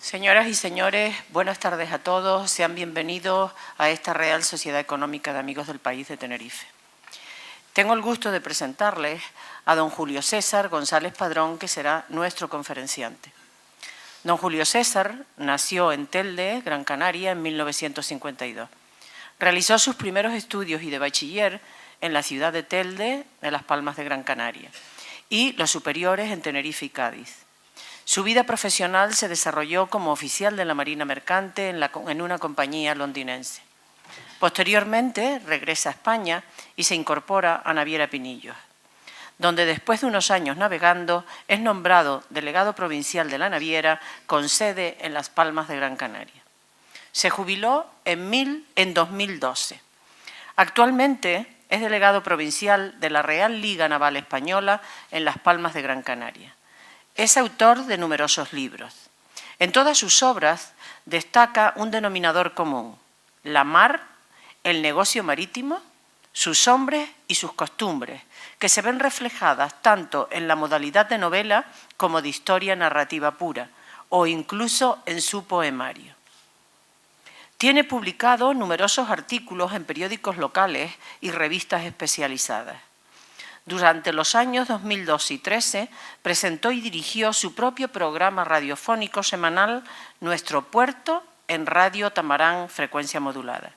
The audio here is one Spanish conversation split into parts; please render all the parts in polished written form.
Señoras y señores, buenas tardes a todos. Sean bienvenidos a esta Real Sociedad Económica de Amigos del País de Tenerife. Tengo el gusto de presentarles a don Julio César González Padrón, que será nuestro conferenciante. Don Julio César nació en Telde, Gran Canaria, en 1952. Realizó sus primeros estudios y de bachiller en la ciudad de Telde, en Las Palmas de Gran Canaria, y los superiores en Tenerife y Cádiz. Su vida profesional se desarrolló como oficial de la Marina Mercante en una compañía londinense. Posteriormente regresa a España y se incorpora a Naviera Pinillos, donde después de unos años navegando es nombrado delegado provincial de la Naviera con sede en Las Palmas de Gran Canaria. Se jubiló en 2012. Actualmente es delegado provincial de la Real Liga Naval Española en Las Palmas de Gran Canaria. Es autor de numerosos libros. En todas sus obras destaca un denominador común: la mar, el negocio marítimo, sus hombres y sus costumbres, que se ven reflejadas tanto en la modalidad de novela como de historia narrativa pura, o incluso en su poemario. Tiene publicado numerosos artículos en periódicos locales y revistas especializadas. Durante los años 2012 y 2013 presentó y dirigió su propio programa radiofónico semanal Nuestro Puerto en Radio Tamarán, frecuencia modulada.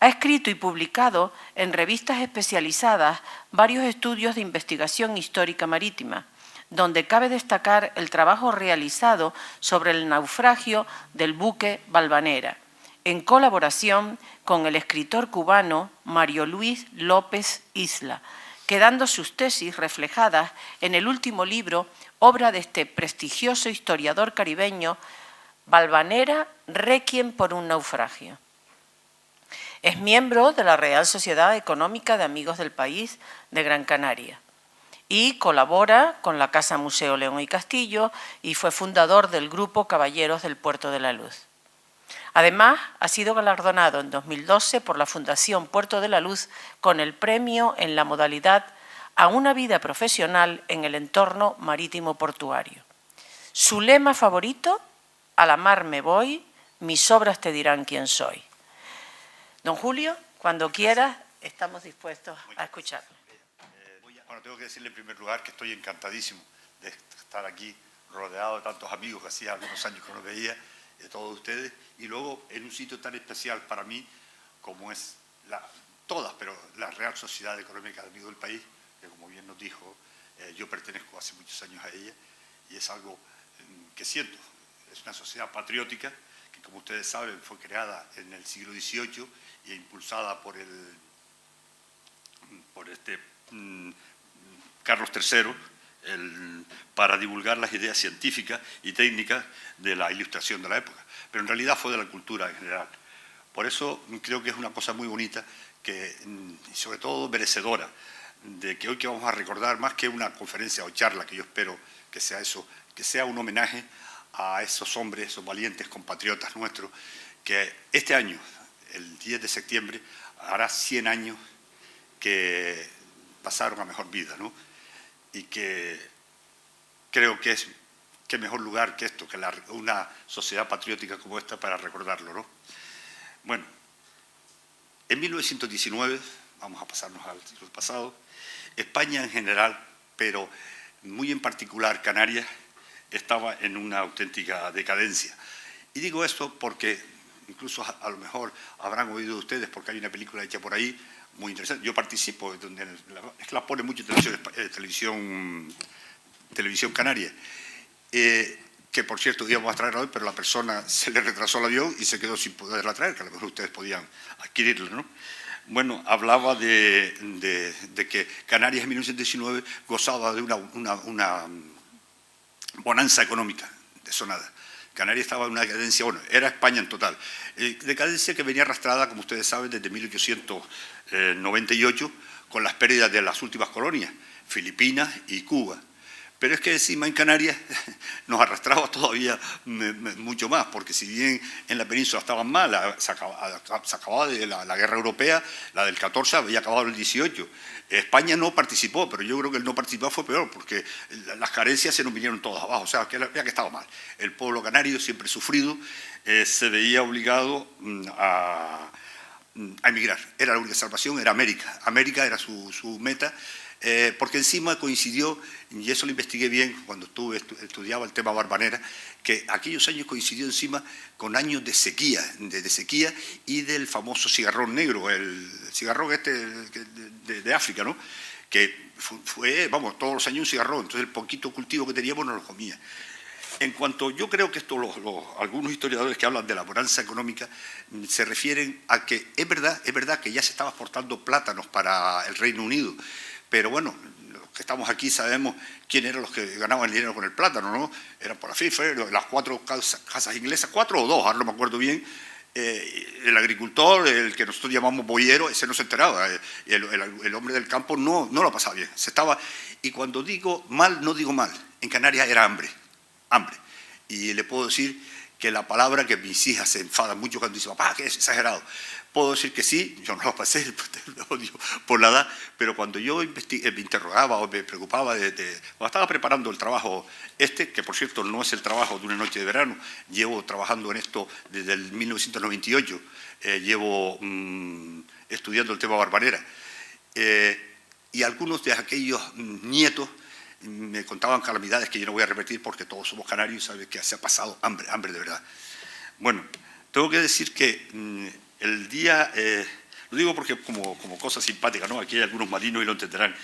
Ha escrito y publicado en revistas especializadas varios estudios de investigación histórica marítima, donde cabe destacar el trabajo realizado sobre el naufragio del buque Valvanera, en colaboración con el escritor cubano Mario Luis López Isla, quedando sus tesis reflejadas en el último libro, obra de este prestigioso historiador caribeño, Valvanera, Requiem por un naufragio. Es miembro de la Real Sociedad Económica de Amigos del País de Gran Canaria y colabora con la Casa Museo León y Castillo y fue fundador del Grupo Caballeros del Puerto de la Luz. Además, ha sido galardonado en 2012 por la Fundación Puerto de la Luz con el premio en la modalidad a una vida profesional en el entorno marítimo portuario. Su lema favorito: a la mar me voy, mis obras te dirán quién soy. Don Julio, cuando quieras, estamos dispuestos a escucharlo. Bueno, tengo que decirle en primer lugar que estoy encantadísimo de estar aquí rodeado de tantos amigos que hacía algunos años que no veía, de todos ustedes, y luego en un sitio tan especial para mí como es pero la Real Sociedad Económica de Amigos del País, que como bien nos dijo, yo pertenezco hace muchos años a ella, y es algo que siento. Es una sociedad patriótica que, como ustedes saben, fue creada en el siglo XVIII e impulsada por Carlos III, para divulgar las ideas científicas y técnicas de la Ilustración de la época, pero en realidad fue de la cultura en general. Por eso creo que es una cosa muy bonita y sobre todo merecedora de que hoy que vamos a recordar, más que una conferencia o charla, que yo espero que sea eso, que sea un homenaje a esos hombres, esos valientes compatriotas nuestros, que este año, el 10 de septiembre, hará 100 años que pasaron a mejor vida, ¿no? Y que creo que es qué mejor lugar que esto, que una sociedad patriótica como esta para recordarlo, ¿no? Bueno, en 1919, vamos a pasarnos al siglo pasado, España en general, pero muy en particular Canarias, estaba en una auténtica decadencia. Y digo esto porque incluso a lo mejor habrán oído ustedes, porque hay una película hecha por ahí, muy interesante. Yo participo, es que la pone mucho en televisión canaria, que por cierto íbamos a traerla hoy, pero la persona se le retrasó el avión y se quedó sin poderla traer, que a lo mejor ustedes podían adquirirla, ¿no? Bueno, hablaba de que Canarias en 1919 gozaba de una bonanza económica desonada. Canarias estaba en una decadencia, bueno, era España en total. Decadencia que venía arrastrada, como ustedes saben, desde 1898, con las pérdidas de las últimas colonias, Filipinas y Cuba. Pero es que encima en Canarias nos arrastraba todavía mucho más, porque si bien en la península estaban mal, se acababa de la guerra europea, la del 14 había acabado el 18. España no participó, pero yo creo que el no participar fue peor, porque las carencias se nos vinieron todas abajo, o sea, que estaba mal. El pueblo canario, siempre sufrido, se veía obligado a emigrar. Era la única salvación, era América. América era su meta. Porque encima coincidió, y eso lo investigué bien cuando estudiaba el tema Barbanera, que aquellos años coincidió encima con años de sequía y del famoso cigarrón negro, el cigarrón de África, ¿no? Que fue, vamos, todos los años un cigarrón, entonces el poquito cultivo que teníamos no lo comía. En cuanto, yo creo que esto algunos historiadores que hablan de la bonanza económica se refieren a que es verdad que ya se estaba exportando plátanos para el Reino Unido, pero bueno, los que estamos aquí sabemos quién eran los que ganaban el dinero con el plátano, ¿no? Eran por la FIFA, las 4 casas inglesas, 4 o 2, ahora no me acuerdo bien. El agricultor, el que nosotros llamamos boyero, ese no se enteraba. El hombre del campo no lo pasaba bien. Y cuando digo mal, no digo mal. En Canarias era hambre. Y le puedo decir que la palabra que mis hijas se enfadan mucho cuando dicen, papá, que es exagerado. Puedo decir que sí, yo no lo pasé por la edad, pero cuando yo me interrogaba o me preocupaba, cuando estaba preparando el trabajo que por cierto no es el trabajo de una noche de verano, llevo trabajando en esto desde el 1998, llevo estudiando el tema Barbanera, y algunos de aquellos nietos me contaban calamidades que yo no voy a repetir porque todos somos canarios y saben que se ha pasado hambre de verdad. Bueno, tengo que decir que el día, lo digo porque como cosa simpática, ¿no? Aquí hay algunos marinos y lo entenderán.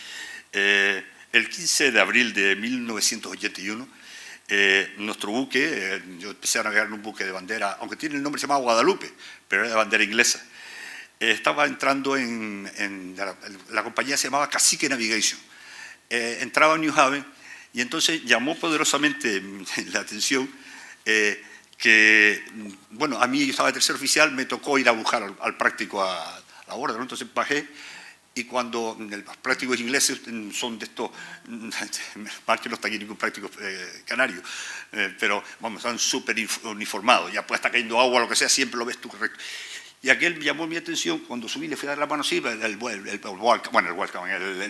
El 15 de abril de 1981, nuestro buque, yo empecé a navegar en un buque de bandera, aunque tiene el nombre, se llamaba Guadalupe, pero era de bandera inglesa. Estaba entrando la compañía se llamaba Cacique Navigation. Entraba en New Haven y entonces llamó poderosamente la atención que, bueno, a mí yo estaba de tercer oficial, me tocó ir a buscar al práctico a la borda, ¿no? Entonces bajé y cuando los prácticos ingleses son de estos, más que no está aquí ningún práctico canario, pero vamos, están súper uniformados, ya puede estar cayendo agua o lo que sea, siempre lo ves tú correcto. Y aquel me llamó mi atención, cuando subí, le fui a dar la mano así, el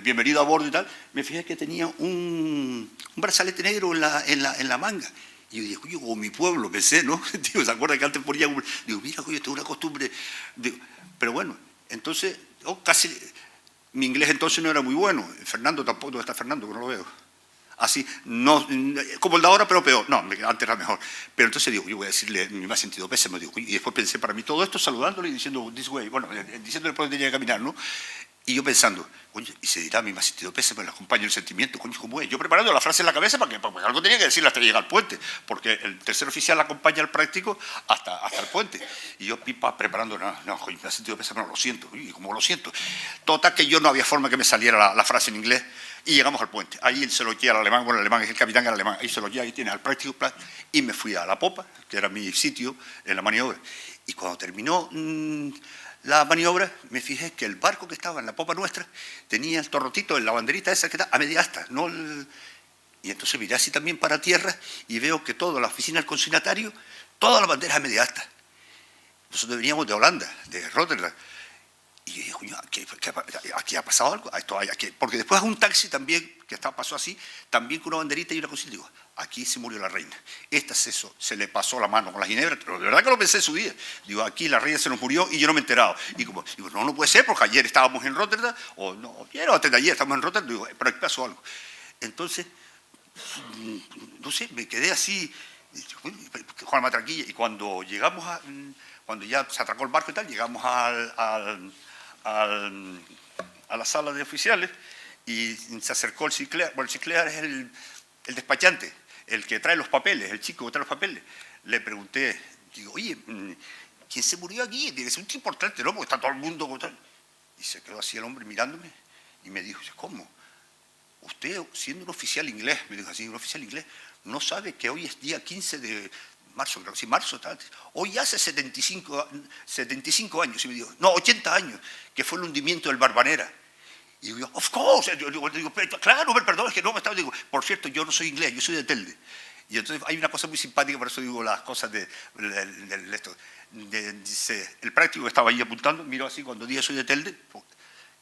bienvenido a bordo y tal, me fijé que tenía un brazalete negro en la manga. Y yo dije, oye, como mi pueblo, pensé, ¿no? Digo, ¿se acuerdan que antes ponía? Digo, mira, oye, esto es una costumbre. Digo, pero bueno, entonces, casi, mi inglés entonces no era muy bueno. Fernando tampoco, ¿dónde está Fernando? Que no lo veo. Así, no, como el de ahora, pero peor. No, antes era mejor. Pero entonces digo, yo voy a decirle mi más sentido pésame. Digo, y después pensé para mí todo esto saludándole y diciendo, this way, bueno, diciéndole por dónde tenía que caminar, ¿no? Y yo pensando, coño, y se dirá mi más sentido pésame, le acompaño el sentimiento, coño, ¿cómo es? Yo preparando la frase en la cabeza porque algo tenía que decirle hasta llegar al puente, porque el tercer oficial acompaña al práctico hasta el puente. Y yo, pipa, preparando, no, coño, mi más sentido pésame, no, lo siento, y como lo siento. Total que yo no había forma que me saliera la frase en inglés y llegamos al puente. Ahí se lo guía al alemán, bueno, el alemán es el capitán, era alemán, ahí se lo guía, ahí tiene al práctico, y me fui a la popa, que era mi sitio en la maniobra. Y cuando terminó la maniobra, me fijé que el barco que estaba en la popa nuestra tenía el torrotito, la banderita esa que está a media asta. Y entonces miré así también para tierra y veo que toda la oficina del consignatario, todas las banderas a media asta. Nosotros veníamos de Holanda, de Rotterdam. Y yo dije, coño, aquí ha pasado algo. Porque después un taxi también, que pasó así, también con una banderita y una cosita. Digo, aquí se murió la reina. Esta es eso, se le pasó la mano con la ginebra, pero de verdad que lo pensé en su día. Digo, aquí la reina se nos murió y yo no me he enterado. Y como, digo, no puede ser, porque ayer estábamos en Rotterdam, o no, ayer o antes de ayer estábamos en Rotterdam, digo, pero aquí pasó algo. Entonces, no sé, me quedé así, Juan Matranquilla, y cuando llegamos cuando ya se atracó el barco y tal, llegamos a la sala de oficiales y se acercó el Ciclear. Bueno, el Ciclear es el despachante, el que trae los papeles, el chico que trae los papeles. Le pregunté, digo, oye, ¿quién se murió aquí? Tiene que ser un tío importante, ¿no? Porque está todo el mundo... Y se quedó así el hombre mirándome y me dijo, ¿cómo? Usted, siendo un oficial inglés, me dijo así, un oficial inglés, no sabe que hoy es día 15 de marzo, creo que sí, marzo, hoy hace 75 años, y me dijo, no, 80 años, que fue el hundimiento del Barbanera. Y yo, of course, yo digo, claro, perdón, es que no me estaba, digo, por cierto, yo no soy inglés, yo soy de Telde. Y entonces hay una cosa muy simpática, por eso digo las cosas de esto. Dice, el práctico que estaba ahí apuntando, miró así cuando dije soy de Telde,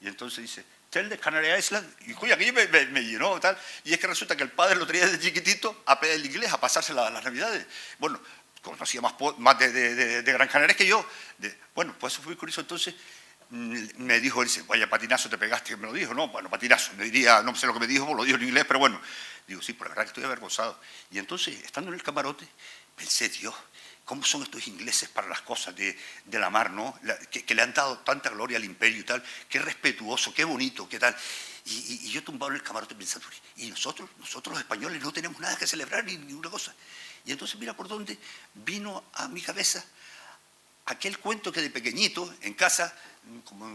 y entonces dice, Telde, Canary Island, y cuya, que me llenó tal, y es que resulta que el padre lo traía desde chiquitito a aprender el inglés, a pasarse las navidades. Bueno, conocía más de Gran Canaria que yo. Bueno, pues eso fue muy curioso. Entonces me dijo, él dice, vaya patinazo te pegaste, que me lo dijo. No, bueno, patinazo, me diría, no sé lo que me dijo, lo dijo en inglés, pero bueno. Digo, sí, por la verdad que estoy avergonzado. Y entonces, estando en el camarote, pensé, Dios, ¿cómo son estos ingleses para las cosas de la mar, ¿no? Que le han dado tanta gloria al imperio y tal, qué respetuoso, qué bonito, qué tal. Y yo tumbado en el camarote pensando, y nosotros los españoles no tenemos nada que celebrar ni ninguna cosa. Y entonces mira por dónde vino a mi cabeza aquel cuento que de pequeñito, en casa, como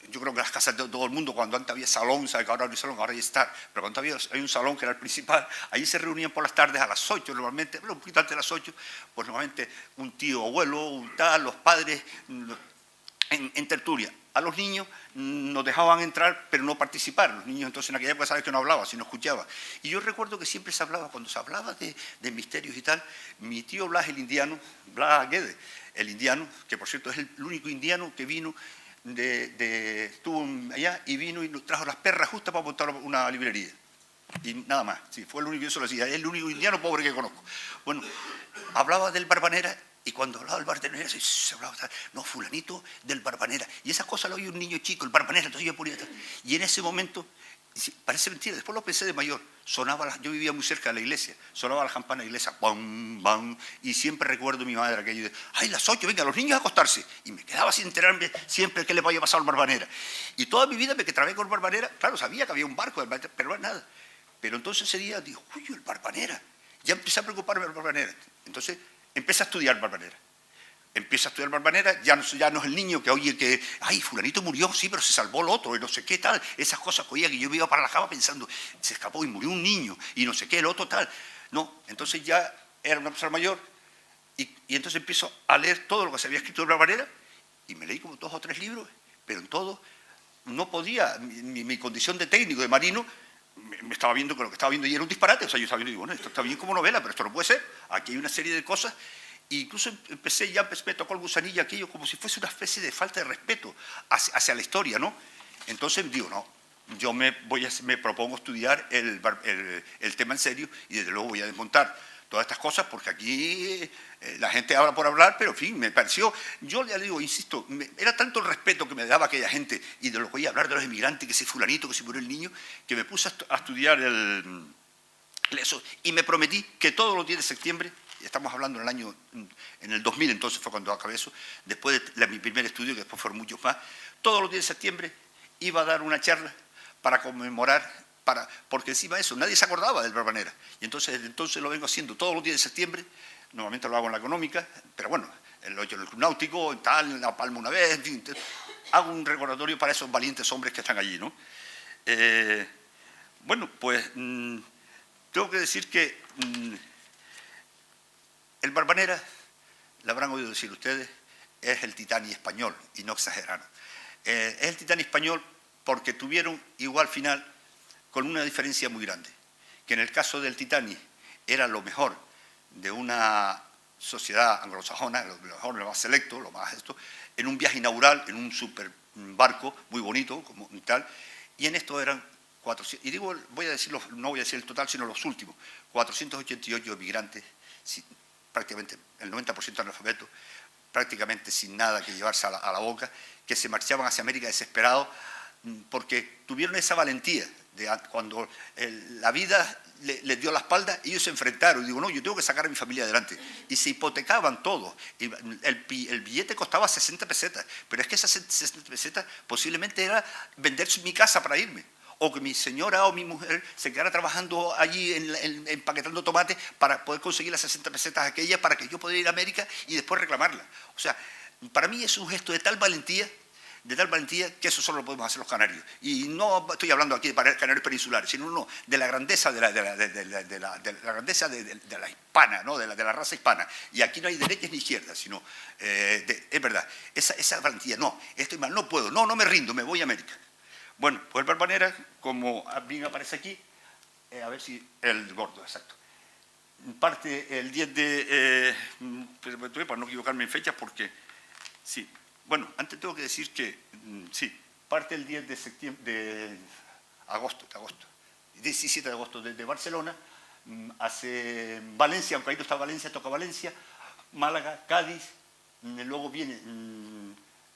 yo creo que las casas de todo el mundo, cuando antes había salón, sabe que ahora no hay salón, ahora hay estar, pero cuando hay un salón que era el principal, ahí se reunían por las tardes a las 8 normalmente, bueno, un poquito antes de las 8, pues normalmente un tío abuelo, un tal, los padres, en tertulia. A los niños nos dejaban entrar, pero no participar. Los niños entonces en aquella época sabes que no hablaban, sino escuchaban. Y yo recuerdo que siempre se hablaba, cuando se hablaba de misterios y tal, mi tío Blas, el indiano, Blas Guedes, el indiano, que por cierto es el único indiano que vino, estuvo allá y vino y nos trajo las perras justo para montar una librería. Y nada más, sí, fue el único, yo se lo decía, es el único indiano pobre que conozco. Bueno, hablaba del Barbanera. Y cuando hablaba del Barbanera, se hablaba, no, fulanito del Barbanera. Y esas cosas lo oía un niño chico, el Barbanera, entonces yo ponía... Y en ese momento, parece mentira, después lo pensé de mayor, yo vivía muy cerca de la iglesia, sonaba la campana de la iglesia, bam, bam, y siempre recuerdo a mi madre aquello de, ¡ay, las 8, venga, los niños a acostarse! Y me quedaba sin enterarme siempre qué le vaya a pasar al Barbanera. Y toda mi vida me que trabajé con el Barbanera, claro, sabía que había un barco, pero no nada. Pero entonces ese día digo, uy, el Barbanera. Ya empecé a preocuparme del Barbanera. Entonces empieza a estudiar Barbanera. Empieza a estudiar Barbanera, ya no es el niño que oye que, ay, fulanito murió, sí, pero se salvó el otro, y no sé qué tal. Esas cosas que oía que yo me iba para la cama pensando, se escapó y murió un niño, y no sé qué, el otro tal. No, entonces ya era una persona mayor, y entonces empiezo a leer todo lo que se había escrito de Barbanera, y me leí como 2 o 3 libros, pero en todo no podía, mi condición de técnico, de marino, me estaba viendo que lo que estaba viendo y era un disparate. O sea, yo estaba viendo y digo, bueno, esto está bien como novela, pero esto no puede ser. Aquí hay una serie de cosas. E incluso me tocó el gusanillo aquello como si fuese una especie de falta de respeto hacia la historia, ¿no? Entonces digo, no, yo me propongo estudiar el tema en serio y desde luego voy a desmontar todas estas cosas porque aquí la gente habla por hablar, pero en fin, me pareció, yo ya le digo, insisto, era tanto el respeto que me daba aquella gente y de lo que oía hablar de los inmigrantes, que si fulanito, que si murió el niño, que me puse a estudiar eso y me prometí que todos los días de septiembre, estamos hablando en el 2000 entonces fue cuando acabé eso, después de mi primer estudio, que después fueron muchos más, todos los días de septiembre iba a dar una charla para conmemorar, porque encima de eso nadie se acordaba del Barbanera. Y entonces lo vengo haciendo todos los días de septiembre, normalmente lo hago en la económica, pero bueno, lo he hecho en el Club Náutico, en La Palma una vez, en fin, hago un recordatorio para esos valientes hombres que están allí, ¿no? Bueno, pues tengo que decir que el Barbanera, lo habrán oído decir ustedes, es el Titanic español, y no exageraron. Es el Titanic español porque tuvieron igual final con una diferencia muy grande, que en el caso del Titanic era lo mejor de una sociedad anglosajona, lo mejor, lo más selecto, lo más esto, en un viaje inaugural, en un super barco muy bonito, como tal, y en esto eran 400, y digo, no voy a decir el total, sino los últimos, 488 emigrantes, prácticamente el 90% analfabetos, prácticamente sin nada que llevarse a la boca, que se marchaban hacia América desesperados, porque tuvieron esa valentía de cuando la vida les dio la espalda, ellos se enfrentaron y digo, no, yo tengo que sacar a mi familia adelante. Y se hipotecaban todo. El billete costaba 60 pesetas, pero es que esas 60 pesetas posiblemente era vender mi casa para irme. O que mi señora o mi mujer se quedara trabajando allí empaquetando tomates para poder conseguir las 60 pesetas aquellas para que yo pudiera ir a América y después reclamarla. O sea, para mí es un gesto de tal valentía que eso solo lo podemos hacer los canarios. Y no estoy hablando aquí de canarios peninsulares, sino de la grandeza de la hispana, ¿no? de la raza hispana. Y aquí no hay derechas ni izquierdas, sino, es verdad, esa valentía, no, estoy mal, no puedo, no me rindo, me voy a América. Bueno, pues el Barbanera, como bien aparece aquí, a ver si el gordo, exacto. Parte el 10 de... para no equivocarme en fechas, porque... Sí, bueno, antes tengo que decir que... sí, parte el 10 de septiembre... de agosto, 17 de agosto desde Barcelona, hace Valencia, aunque ahí no está Valencia, toca Valencia, Málaga, Cádiz, luego viene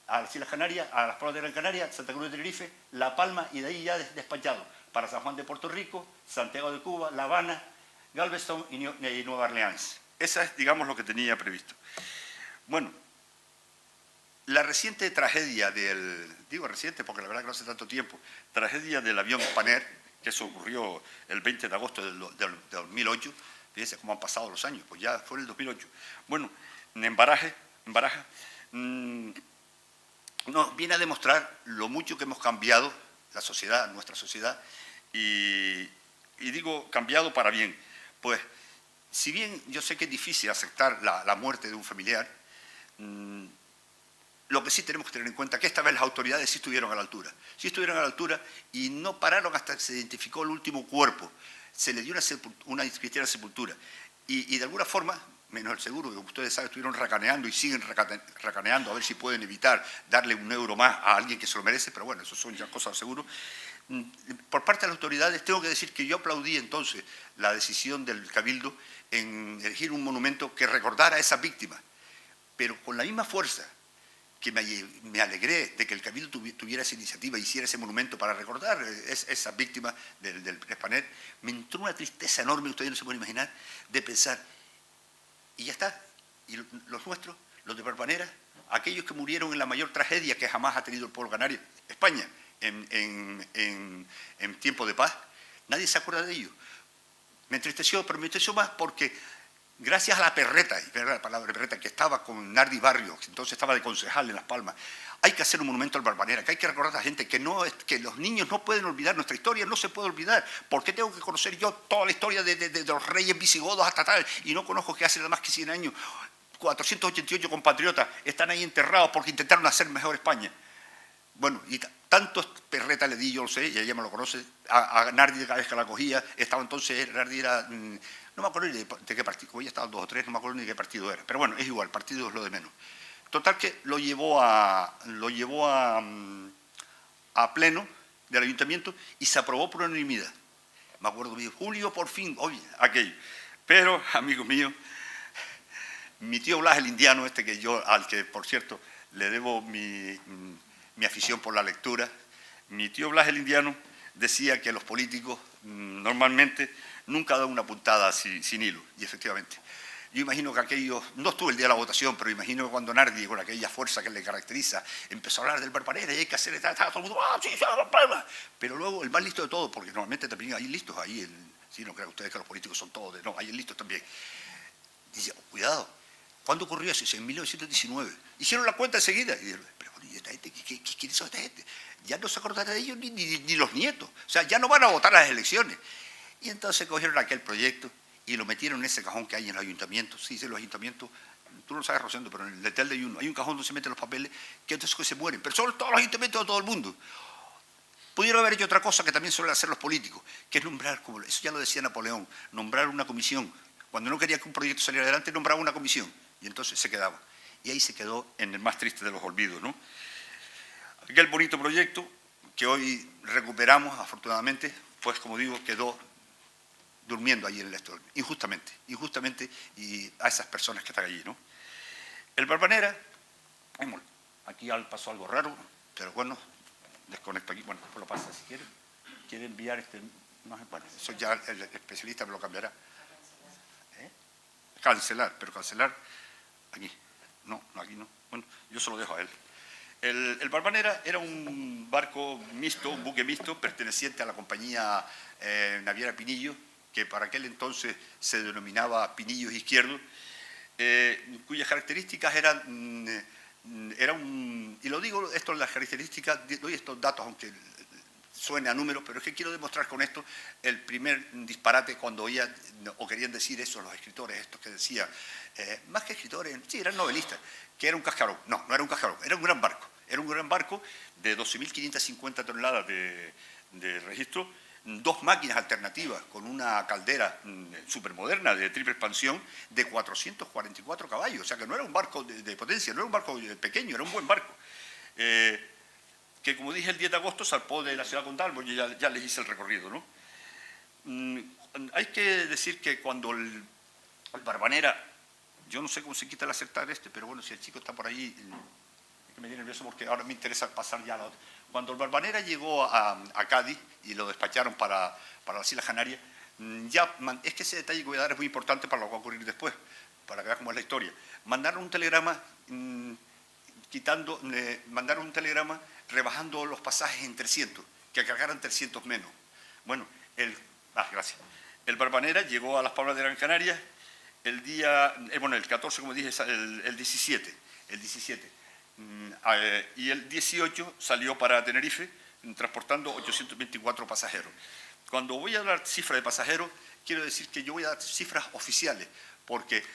a las Islas Canarias, a las Palmas de Gran Canaria, Santa Cruz de Tenerife, La Palma, y de ahí ya despachado para San Juan de Puerto Rico, Santiago de Cuba, La Habana, Galveston y Nueva Orleans. Esa es, digamos, lo que tenía previsto. Bueno, la reciente tragedia digo reciente porque la verdad que no hace tanto tiempo, tragedia del avión Spanair, que eso ocurrió el 20 de agosto del 2008, fíjense cómo han pasado los años, pues ya fue en el 2008. Bueno, en Barajas, nos viene a demostrar lo mucho que hemos cambiado la sociedad, nuestra sociedad, y digo cambiado para bien. Pues, si bien yo sé que es difícil aceptar la muerte de un familiar, lo que sí tenemos que tener en cuenta es que esta vez las autoridades sí estuvieron a la altura. Sí estuvieron a la altura y no pararon hasta que se identificó el último cuerpo. Se le dio una cristiana sepultura. Y de alguna forma, menos el seguro, que ustedes saben, estuvieron racaneando y siguen racaneando a ver si pueden evitar darle €1 más a alguien que se lo merece, pero bueno, eso son ya cosas del seguro. Por parte de las autoridades, tengo que decir que yo aplaudí entonces la decisión del Cabildo en elegir un monumento que recordara a esas víctimas, pero con la misma fuerza que me alegré de que el Cabildo tuviera esa iniciativa, hiciera ese monumento para recordar esas víctimas del Spanair, me entró una tristeza enorme, ustedes no se pueden imaginar, de pensar, y ya está, y los nuestros, los de Barbanera, aquellos que murieron en la mayor tragedia que jamás ha tenido el pueblo canario, España, en tiempo de paz, nadie se acuerda de ellos. Me entristeció, pero me entristeció más porque gracias a la perreta, y la palabra perreta, que estaba con Nardi Barrio, que entonces estaba de concejal en Las Palmas, hay que hacer un monumento al Barbanera, que hay que recordar a la gente que los niños no pueden olvidar, nuestra historia no se puede olvidar. ¿Por qué tengo que conocer yo toda la historia de los reyes visigodos hasta tal, y no conozco que hace nada más que 100 años 488 compatriotas están ahí enterrados porque intentaron hacer mejor España? Bueno, y tantos perretas le di, yo lo sé, y ella me lo conoce, a Nardi cada vez que la cogía, estaba entonces, Nardi era, no me acuerdo ni de qué partido, como ella estaba 2 o 3, no me acuerdo ni de qué partido era, pero bueno, es igual, partido es lo de menos. Total que lo llevó a pleno del ayuntamiento y se aprobó por unanimidad. Me acuerdo, me dijo, Julio, por fin, oye, aquello. Pero, amigo mío, mi tío Blas, el indiano al que, por cierto, le debo mi afición por la lectura, mi tío Blas, el indiano, decía que los políticos normalmente nunca dan una puntada sin hilo, y efectivamente. Yo imagino que aquello, no estuve el día de la votación, pero imagino que cuando Nardi, con aquella fuerza que le caracteriza, empezó a hablar del Barbanera y hay que hacer, estaba todo el mundo, ¡ah, sí, sí, problema! Pero luego el más listo de todo, porque normalmente también hay listos ahí, sí, no crean ustedes que los políticos son todos, no, hay listos también. Dice, oh, cuidado, ¿cuándo ocurrió eso? Dice, en 1919. Hicieron la cuenta enseguida. Y dijeron, pero ¿y esta gente? ¿Quiénes son esta gente? Ya no se acordarán de ellos ni los nietos. O sea, ya no van a votar a las elecciones. Y entonces cogieron aquel proyecto y lo metieron en ese cajón que hay en los ayuntamientos. Sí, en los ayuntamientos, tú no lo sabes, Rosendo, pero en el Letel de Uno hay un cajón donde se meten los papeles que entonces se mueren. Pero son todos los ayuntamientos de todo el mundo. Pudieron haber hecho otra cosa que también suelen hacer los políticos, que es nombrar, como eso ya lo decía Napoleón, nombrar una comisión. Cuando no quería que un proyecto saliera adelante, nombraba una comisión. Y entonces se quedaba. Y ahí se quedó en el más triste de los olvidos, ¿no? Aquel bonito proyecto que hoy recuperamos, afortunadamente, pues como digo, quedó durmiendo allí en el Estoril, injustamente, y a esas personas que están allí, ¿no? El Barbanera, aquí pasó algo raro, pero bueno, desconecto aquí, bueno, pues lo pasa si quiere. ¿Quiere enviar no, bueno, eso ya el especialista me lo cambiará. Cancelar, pero cancelar aquí. No, aquí no. Bueno, yo se lo dejo a él. El Barbanera era un barco mixto, un buque mixto, perteneciente a la compañía naviera Pinillos, que para aquel entonces se denominaba Pinillos Izquierdos, cuyas características eran, y lo digo esto, las características, doy estos datos, aunque suene a números, pero es que quiero demostrar con esto el primer disparate cuando oía, o querían decir eso los escritores, estos que decían, más que escritores, sí, eran novelistas, que era un cascarón. No, no era un cascarón, era un gran barco. Era un gran barco de 12.550 toneladas de registro, 2 máquinas alternativas con una caldera supermoderna de triple expansión de 444 caballos. O sea que no era un barco de potencia, no era un barco pequeño, era un buen barco. Que como dije el 10 de agosto zarpó de la ciudad condal, porque ya les hice el recorrido, ¿no? Hay que decir que cuando el Barbanera, yo no sé cómo se quita el acertar pero bueno, si el chico está por ahí, es que me tiene nervioso porque ahora me interesa pasar ya a la otra. Cuando el Barbanera llegó a Cádiz y lo despacharon para las Islas Canarias, es que ese detalle que voy a dar es muy importante para lo que va a ocurrir después, para que veas cómo es la historia. Mandaron un telegrama rebajando los pasajes en 300, que cargaran 300 menos. Bueno, gracias. El Barbanera llegó a las Palmas de Gran Canaria el 14, como dije, el 17. Y el 18 salió para Tenerife, transportando 824 pasajeros. Cuando voy a dar cifras de pasajeros, quiero decir que yo voy a dar cifras oficiales, porque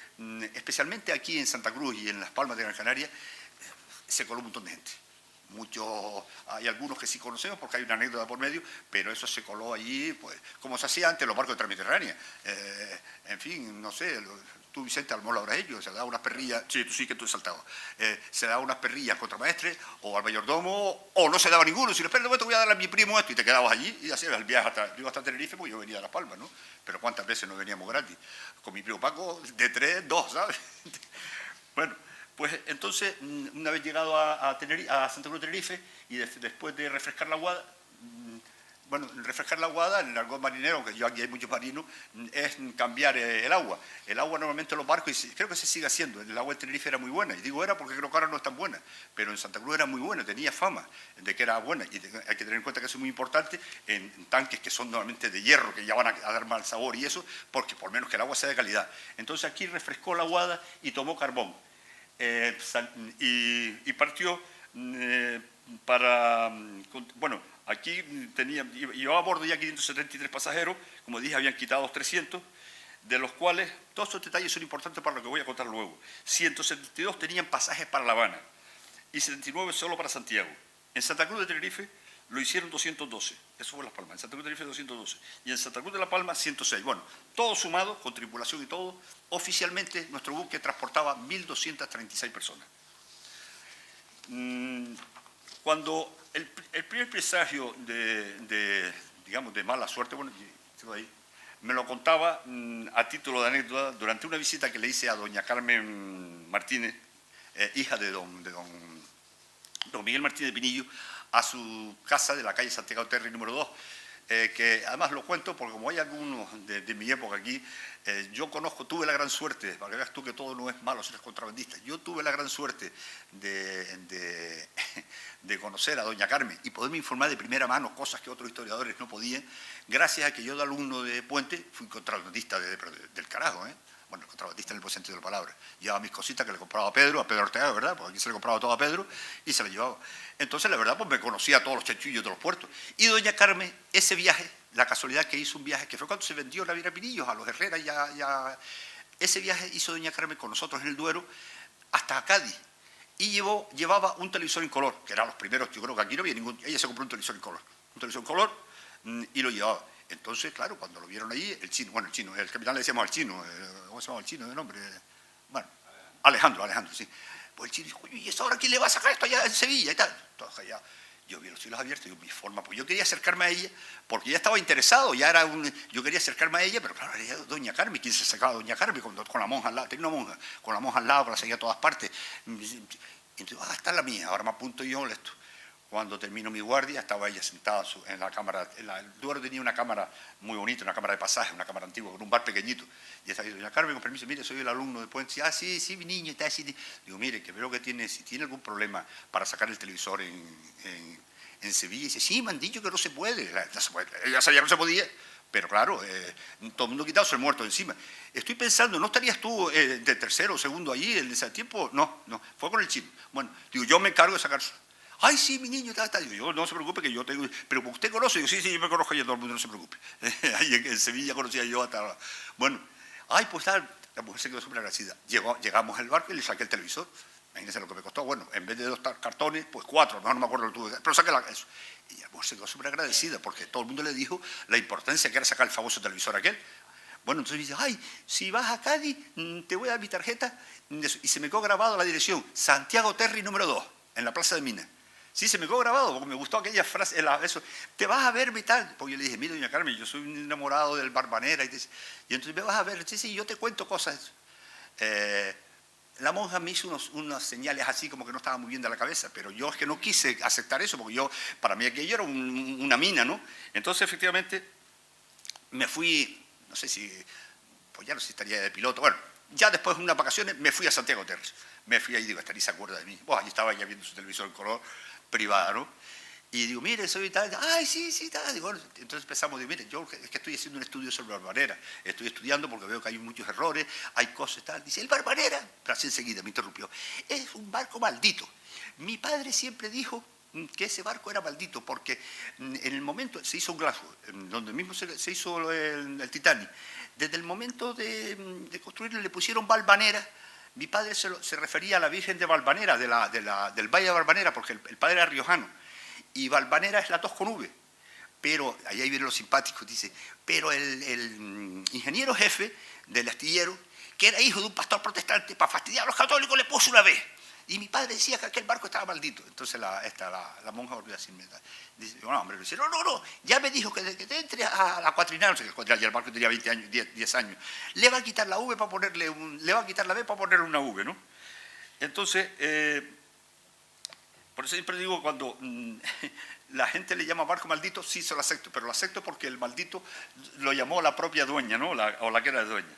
especialmente aquí en Santa Cruz y en las Palmas de Gran Canaria, se coló un montón de gente. Hay algunos que sí conocemos porque hay una anécdota por medio, pero eso se coló allí, pues, como se hacía antes los barcos de Transmediterránea. En fin, no sé, tú, Vicente, a lo mejor lo habrás hecho, se le da unas perrillas, sí, tú sí que tú has saltado, se le da unas perrillas al contramaestre o al mayordomo, o no se daba ninguno, si le espera, te voy a dar a mi primo esto, y te quedabas allí y hacías el viaje hasta Tenerife, pues yo venía a Las Palmas, ¿no? Pero cuántas veces no veníamos gratis, con mi primo Paco, de 3, 2, ¿sabes? Bueno. Pues entonces, una vez llegado a Santa Cruz de Tenerife, y después de refrescar la aguada, en el argot marinero, aunque yo aquí hay muchos marinos, es cambiar el agua. El agua normalmente en los barcos, y creo que se sigue haciendo, el agua de Tenerife era muy buena, y digo era porque creo que ahora no es tan buena, pero en Santa Cruz era muy buena, tenía fama de que era buena, y hay que tener en cuenta que eso es muy importante en tanques que son normalmente de hierro, que ya van a dar mal sabor y eso, porque por menos que el agua sea de calidad. Entonces aquí refrescó la aguada y tomó carbón. Y partió aquí llevaba a bordo ya 573 pasajeros, como dije, habían quitado 300, de los cuales, todos estos detalles son importantes para lo que voy a contar luego. 172 tenían pasajes para La Habana y 79 solo para Santiago. En Santa Cruz de Tenerife lo hicieron 212, eso fue Las Palmas, en Santa Cruz de Tenerife 212, y en Santa Cruz de La Palma 106. Bueno, todo sumado, con tripulación y todo, oficialmente nuestro buque transportaba 1.236 personas. Cuando el primer presagio de mala suerte, bueno, ahí, me lo contaba a título de anécdota durante una visita que le hice a doña Carmen Martínez, hija de don Miguel Martínez de Pinillo, a su casa de la calle Santiago Terry número 2, que además lo cuento porque como hay algunos de mi época aquí, yo tuve la gran suerte, para que veas tú que todo no es malo ser contrabandista, yo tuve la gran suerte de conocer a doña Carmen y poderme informar de primera mano cosas que otros historiadores no podían, gracias a que yo de alumno de Puente fui contrabandista del carajo, Bueno, contrabandista en el buen sentido de la palabra. Llevaba mis cositas que le compraba a Pedro Ortega, ¿verdad? Porque aquí se le compraba todo a Pedro y se le llevaba. Entonces, la verdad, pues me conocía a todos los chanchullos de los puertos. Y doña Carmen, ese viaje, la casualidad que hizo un viaje, que fue cuando se vendió la Vira Pinillos a los Herrera, ese viaje hizo doña Carmen con nosotros en el Duero hasta Cádiz. Y llevaba un televisor en color, que eran los primeros, yo creo que aquí no había ningún. Ella se compró un televisor en color, y lo llevaba. Entonces, claro, cuando lo vieron ahí, el capitán le decíamos al chino, ¿cómo se llama el chino de nombre? Bueno, Alejandro, sí. Pues el chino dijo, ¿y eso ahora quién le va a sacar esto allá en Sevilla y tal? Entonces allá, yo vi los cielos abiertos, mi forma, pues yo quería acercarme a ella, porque ya estaba interesado, yo quería acercarme a ella, pero claro, era doña Carmen, ¿quién se sacaba a doña Carmen? Con la monja al lado, tenía una monja, con la monja al lado, que la seguía a todas partes. Entonces, esta es la mía, ahora me apunto yo esto. Cuando terminó mi guardia, estaba ella sentada en la cámara. El Duero tenía una cámara muy bonita, una cámara de pasaje, una cámara antigua, con un bar pequeñito. Y estaba ahí, doña Carmen, con permiso, mire, soy el alumno de Puente. Ah, sí, mi niño, está así. Digo, mire, que veo que si tiene algún problema para sacar el televisor en Sevilla. Y dice, sí, me han dicho que no se puede. Ella sabía que no se podía, pero claro, todo el mundo quitándose el muerto de encima. Estoy pensando, ¿no estarías tú de tercero o segundo allí en ese tiempo? No, fue con el chino. Bueno, digo, yo me encargo de sacarse. Ay, sí, mi niño, está. Yo, no se preocupe, que yo tengo. Pero usted conoce, digo, sí, yo me conozco, y todo el mundo no se preocupe. Ahí en Sevilla conocía yo hasta. Bueno, ay, pues tal, la mujer se quedó súper agradecida. Llegamos al barco y le saqué el televisor. Imagínense lo que me costó. Bueno, en vez de 2 cartones, pues 4, mejor no me acuerdo lo que tuve, pero saqué eso. Y la mujer se quedó súper agradecida porque todo el mundo le dijo la importancia que era sacar el famoso televisor aquel. Bueno, entonces me dice, ay, si vas a Cádiz, te voy a dar mi tarjeta. Y se me quedó grabado la dirección, Santiago Terry número 2, en la Plaza de Minas. Sí, se me quedó grabado, porque me gustó aquella frase, eso, te vas a ver y tal. Porque yo le dije, mira, doña Carmen, yo soy un enamorado del Barbanera. Y entonces me vas a ver, sí, yo te cuento cosas. La monja me hizo unas señales así como que no estaba muy bien de la cabeza, pero yo es que no quise aceptar eso, porque para mí aquello era una mina, ¿no? Entonces, efectivamente, me fui, no sé si, pues ya no sé si estaría de piloto, bueno, ya después de unas vacaciones me fui a Santiago Terres. Me fui ahí y digo, esta ni se acuerda de mí. Bueno, allí estaba ya viendo su televisor en color privada, ¿no? Y digo, mire, soy tal, ay, sí, tal. Digo, bueno, entonces empezamos, digo, mire, yo es que estoy haciendo un estudio sobre Barbanera, estoy estudiando porque veo que hay muchos errores, hay cosas tal. Dice, el Barbanera, pero así enseguida me interrumpió, es un barco maldito. Mi padre siempre dijo que ese barco era maldito porque en el momento, se hizo un Glasgow, donde mismo se hizo el Titanic, desde el momento de construirlo le pusieron Valvanera. Mi padre se refería a la Virgen de Valvanera, del Valle de Valvanera, porque el padre era riojano. Y Valvanera es la tos con V. Pero, ahí vienen los simpáticos, dice, pero el ingeniero jefe del astillero, que era hijo de un pastor protestante, para fastidiar a los católicos, le puso una V. Y mi padre decía que aquel barco estaba maldito. Entonces la monja volvió a decirme, dice, no, hombre, dice, no, ya me dijo que te entre a la cuatrinal, no sé qué cuatrinal, ya el barco tenía 20 años, 10 años, le va a quitar la V para ponerle le va a quitar la V para ponerle una V, ¿no? Entonces, por eso siempre digo, cuando la gente le llama barco maldito, sí se lo acepto, pero lo acepto porque el maldito lo llamó la propia dueña, ¿no? O la que era dueña.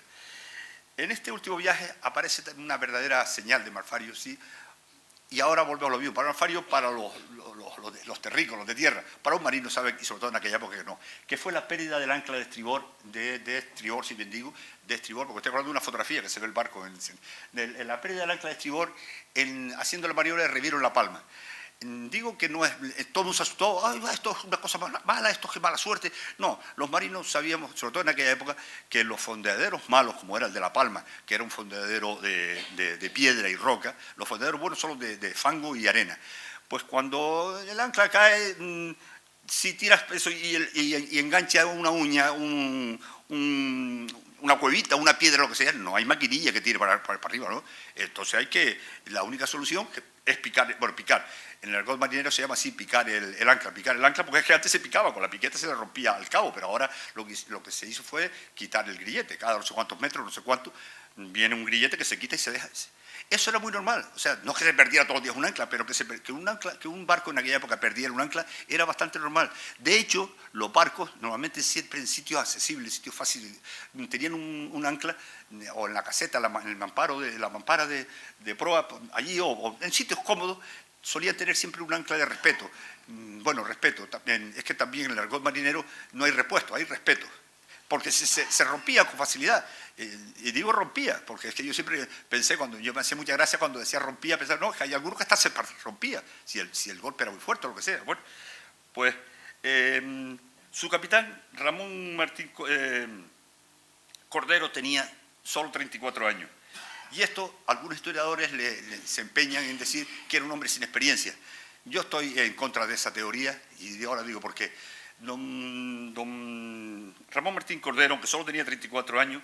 En este último viaje aparece una verdadera señal de Malfario, sí, y ahora volvemos a lo mismo. Para Malfario, para los terrícolas, los de tierra, para un marino, sabe, y sobre todo en aquella época que no, que fue la pérdida del ancla de estribor, de estribor, si bien digo, de estribor, porque estoy hablando de una fotografía que se ve el barco, en la pérdida del ancla de estribor, haciendo la maniobra de reviro en La Palma. Digo que no es, todo se asustó, ay, esto es una cosa mala, esto es mala suerte. No, los marinos sabíamos, sobre todo en aquella época, que los fondeaderos malos, como era el de La Palma, que era un fondeadero de piedra y roca, los fondeaderos buenos son los de fango y arena. Pues cuando el ancla cae, si tiras eso y engancha una uña, una cuevita, una piedra, lo que sea, no hay maquinilla que tire para arriba, ¿no? Entonces la única solución es picar, bueno, picar. En el argot marinero se llama así, picar el ancla, porque es que antes se picaba, con la piqueta se le rompía al cabo, pero ahora lo que se hizo fue quitar el grillete, cada no sé cuántos metros, no sé cuánto, viene un grillete que se quita y se deja. Eso era muy normal, o sea, no es que se perdiera todos los días un ancla, pero que un barco en aquella época perdiera un ancla era bastante normal. De hecho, los barcos, normalmente siempre en sitios accesibles, sitios fáciles, tenían un ancla, o en la caseta, en la mampara de proa, allí, o en sitios cómodos, solían tener siempre un ancla de respeto. Bueno, respeto, también, es que también en el argot marinero no hay repuesto, hay respeto. Porque se rompía con facilidad. Y digo rompía, porque es que yo siempre pensé, yo me hacía mucha gracia cuando decía rompía, pensaba, no, que hay algunos que hasta se rompía, si el golpe era muy fuerte o lo que sea. Bueno, pues su capitán, Ramón Martín Cordero, tenía solo 34 años. Y esto, algunos historiadores se empeñan en decir que era un hombre sin experiencia. Yo estoy en contra de esa teoría, y ahora digo por qué. Don Ramón Martín Cordero, aunque solo tenía 34 años,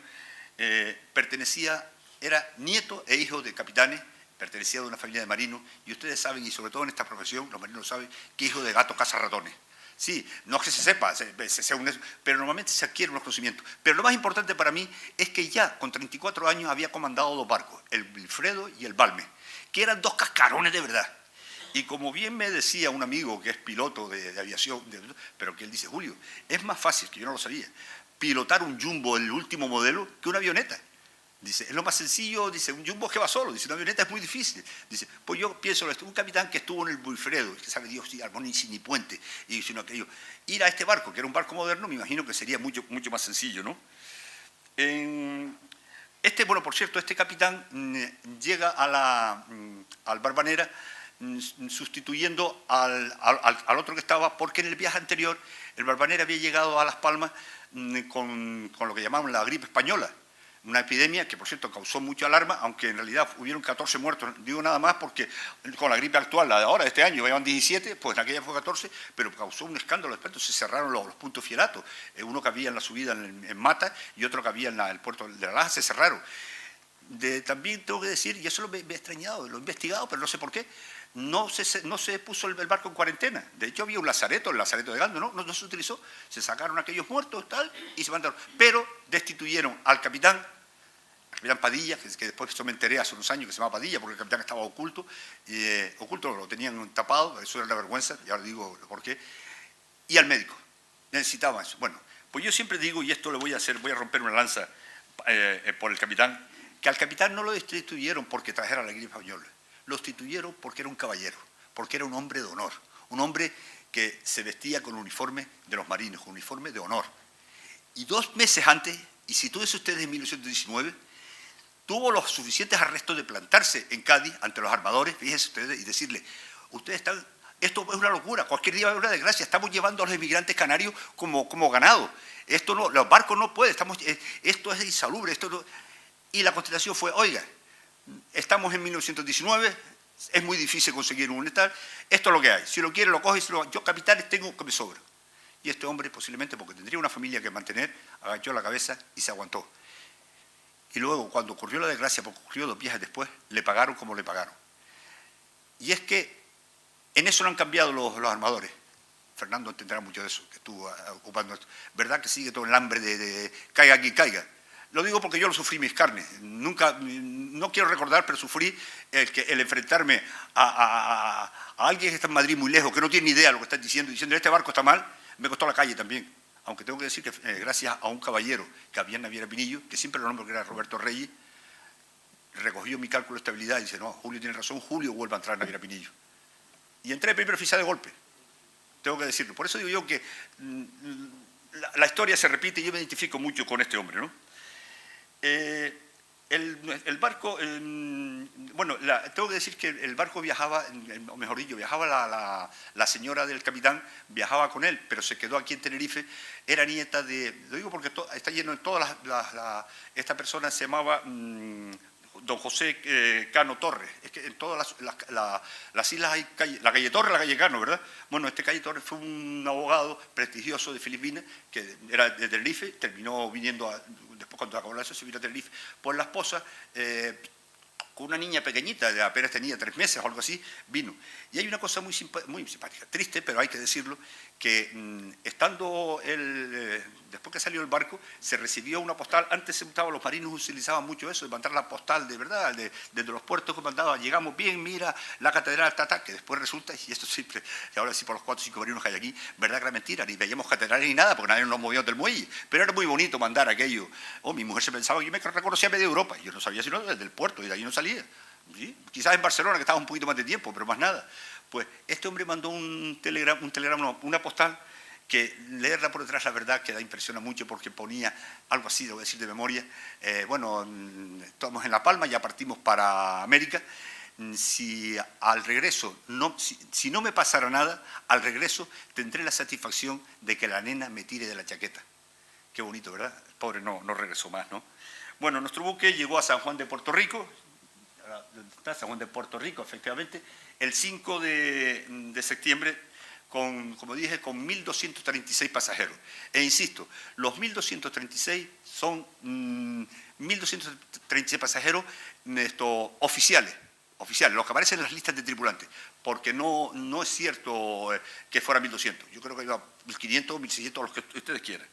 era nieto e hijo de capitanes, pertenecía a una familia de marinos, y ustedes saben, y sobre todo en esta profesión, los marinos saben, que hijo de gato caza ratones. Sí, no es que se sepa, pero normalmente se adquiere unos conocimientos. Pero lo más importante para mí es que ya con 34 años había comandado 2 barcos, el Wilfredo y el Balme, que eran 2 cascarones de verdad. Y como bien me decía un amigo que es piloto de aviación, pero que él dice, Julio, es más fácil, que yo no lo sabía, pilotar un Jumbo, el último modelo, que una avioneta. Dice, es lo más sencillo, dice, un Jumbo que va solo, dice, una avioneta es muy difícil. Dice, pues yo pienso, un capitán que estuvo en el Wilfredo, que sabe Dios si armó ni puente, y sino que ir a este barco, que era un barco moderno, me imagino que sería mucho más sencillo, ¿no? Bueno, por cierto, este capitán llega al Barbanera sustituyendo al otro que estaba, porque en el viaje anterior el Barbanera había llegado a Las Palmas con lo que llamaban la gripe española. Una epidemia que, por cierto, causó mucha alarma, aunque en realidad hubieron 14 muertos. Digo nada más porque con la gripe actual, la de ahora, de este año, llevan 17, pues en aquella fue 14, pero causó un escándalo. Después se cerraron los puntos fieratos. Uno que había en la subida en Mata y otro que había en el puerto de La Laja, se cerraron. También tengo que decir, y eso me he extrañado, lo he investigado, pero no sé por qué, no se puso el barco en cuarentena. De hecho, había un lazareto, el lazareto de Gando, no se utilizó. Se sacaron aquellos muertos tal, y se mandaron. Pero destituyeron al capitán Padilla, que después yo me enteré hace unos años que se llamaba Padilla, porque el capitán estaba oculto. Oculto, lo tenían tapado, eso era la vergüenza, y ahora digo por qué. Y al médico. Necesitaba eso. Bueno, pues yo siempre digo, y esto lo voy a hacer, voy a romper una lanza por el capitán, que al capitán no lo destituyeron porque trajera la gripe española. Lo destituyeron porque era un caballero, porque era un hombre de honor, un hombre que se vestía con uniforme de los marinos, con uniforme de honor. Y 2 meses antes, y si todo eso ustedes en 1919, tuvo los suficientes arrestos de plantarse en Cádiz ante los armadores, fíjense ustedes, y decirle, ustedes están, esto es una locura, cualquier día va a haber una desgracia, estamos llevando a los inmigrantes canarios como ganado, esto no, los barcos no pueden, esto es insalubre, esto no. Y la contestación fue, oiga, estamos en 1919, es muy difícil conseguir un tal, esto es lo que hay, si lo quiere lo coge, yo capitanes tengo que me sobra. Y este hombre, posiblemente porque tendría una familia que mantener, agachó la cabeza y se aguantó. Y luego, cuando ocurrió la desgracia, porque ocurrió 2 días después, le pagaron como le pagaron. Y es que en eso no han cambiado los armadores. Fernando entenderá mucho de eso, que estuvo ocupando esto. ¿Verdad que sigue todo el hambre de caiga quien caiga? Lo digo porque yo lo sufrí en mis carnes. Nunca, no quiero recordar, pero sufrí el enfrentarme a alguien que está en Madrid muy lejos, que no tiene ni idea de lo que están diciendo este barco está mal, me costó la calle también. Aunque tengo que decir que gracias a un caballero que había en Naviera Pinillo, que siempre lo nombro, que era Roberto Reyes, recogió mi cálculo de estabilidad y dice, no, Julio tiene razón, Julio vuelve a entrar en Naviera Pinillo. Y entré de primer oficial de golpe, tengo que decirlo. Por eso digo yo que la historia se repite y yo me identifico mucho con este hombre, ¿no? El barco, bueno, tengo que decir que el barco viajaba, o mejor dicho, viajaba la señora del capitán, viajaba con él, pero se quedó aquí en Tenerife, era nieta de, lo digo porque está lleno de todas esta persona se llamaba don José Cano Torres, es que en todas las islas hay la calle Torres, la calle Cano, ¿verdad? Bueno, este calle Torres fue un abogado prestigioso de Filipinas, que era de Tenerife, terminó viniendo después cuando acabó la se vino a Tenerife por la esposa, con una niña pequeñita, de apenas tenía 3 meses o algo así, vino. Y hay una cosa muy simpática, triste, pero hay que decirlo, que estando él, después que salió el barco, se recibió una postal. Antes se usaba, los marinos utilizaban mucho eso, de mandar la postal de verdad, desde los puertos que mandaban, llegamos bien, mira, la catedral, que después resulta, y esto siempre, y ahora sí por los 4 o 5 marinos que hay aquí, verdad que era mentira, ni veíamos catedrales ni nada, porque nadie nos movía del muelle, pero era muy bonito mandar aquello. Mi mujer se pensaba que yo me reconocía a media Europa, y yo no sabía sino desde el puerto, y de ahí no salía. ¿Sí? Quizás en Barcelona, que estaba un poquito más de tiempo, pero más nada. Pues este hombre mandó un telegrama, una postal, que leerla por detrás, la verdad, que da impresiona mucho, porque ponía algo así, lo voy a decir de memoria, bueno, estamos en La Palma, ya partimos para América, si al regreso, si no me pasara nada, al regreso tendré la satisfacción de que la nena me tire de la chaqueta. Qué bonito, ¿verdad? El pobre no regresó más, ¿no? Bueno, nuestro buque llegó a San Juan de Puerto Rico, San Juan de Puerto Rico, efectivamente, el 5 de septiembre, como dije, con 1.236 pasajeros. E insisto, los 1.236 son 1.236 pasajeros oficiales, los que aparecen en las listas de tripulantes, porque no es cierto que fuera 1.200. Yo creo que iba 1.500, 1.600, los que ustedes quieran.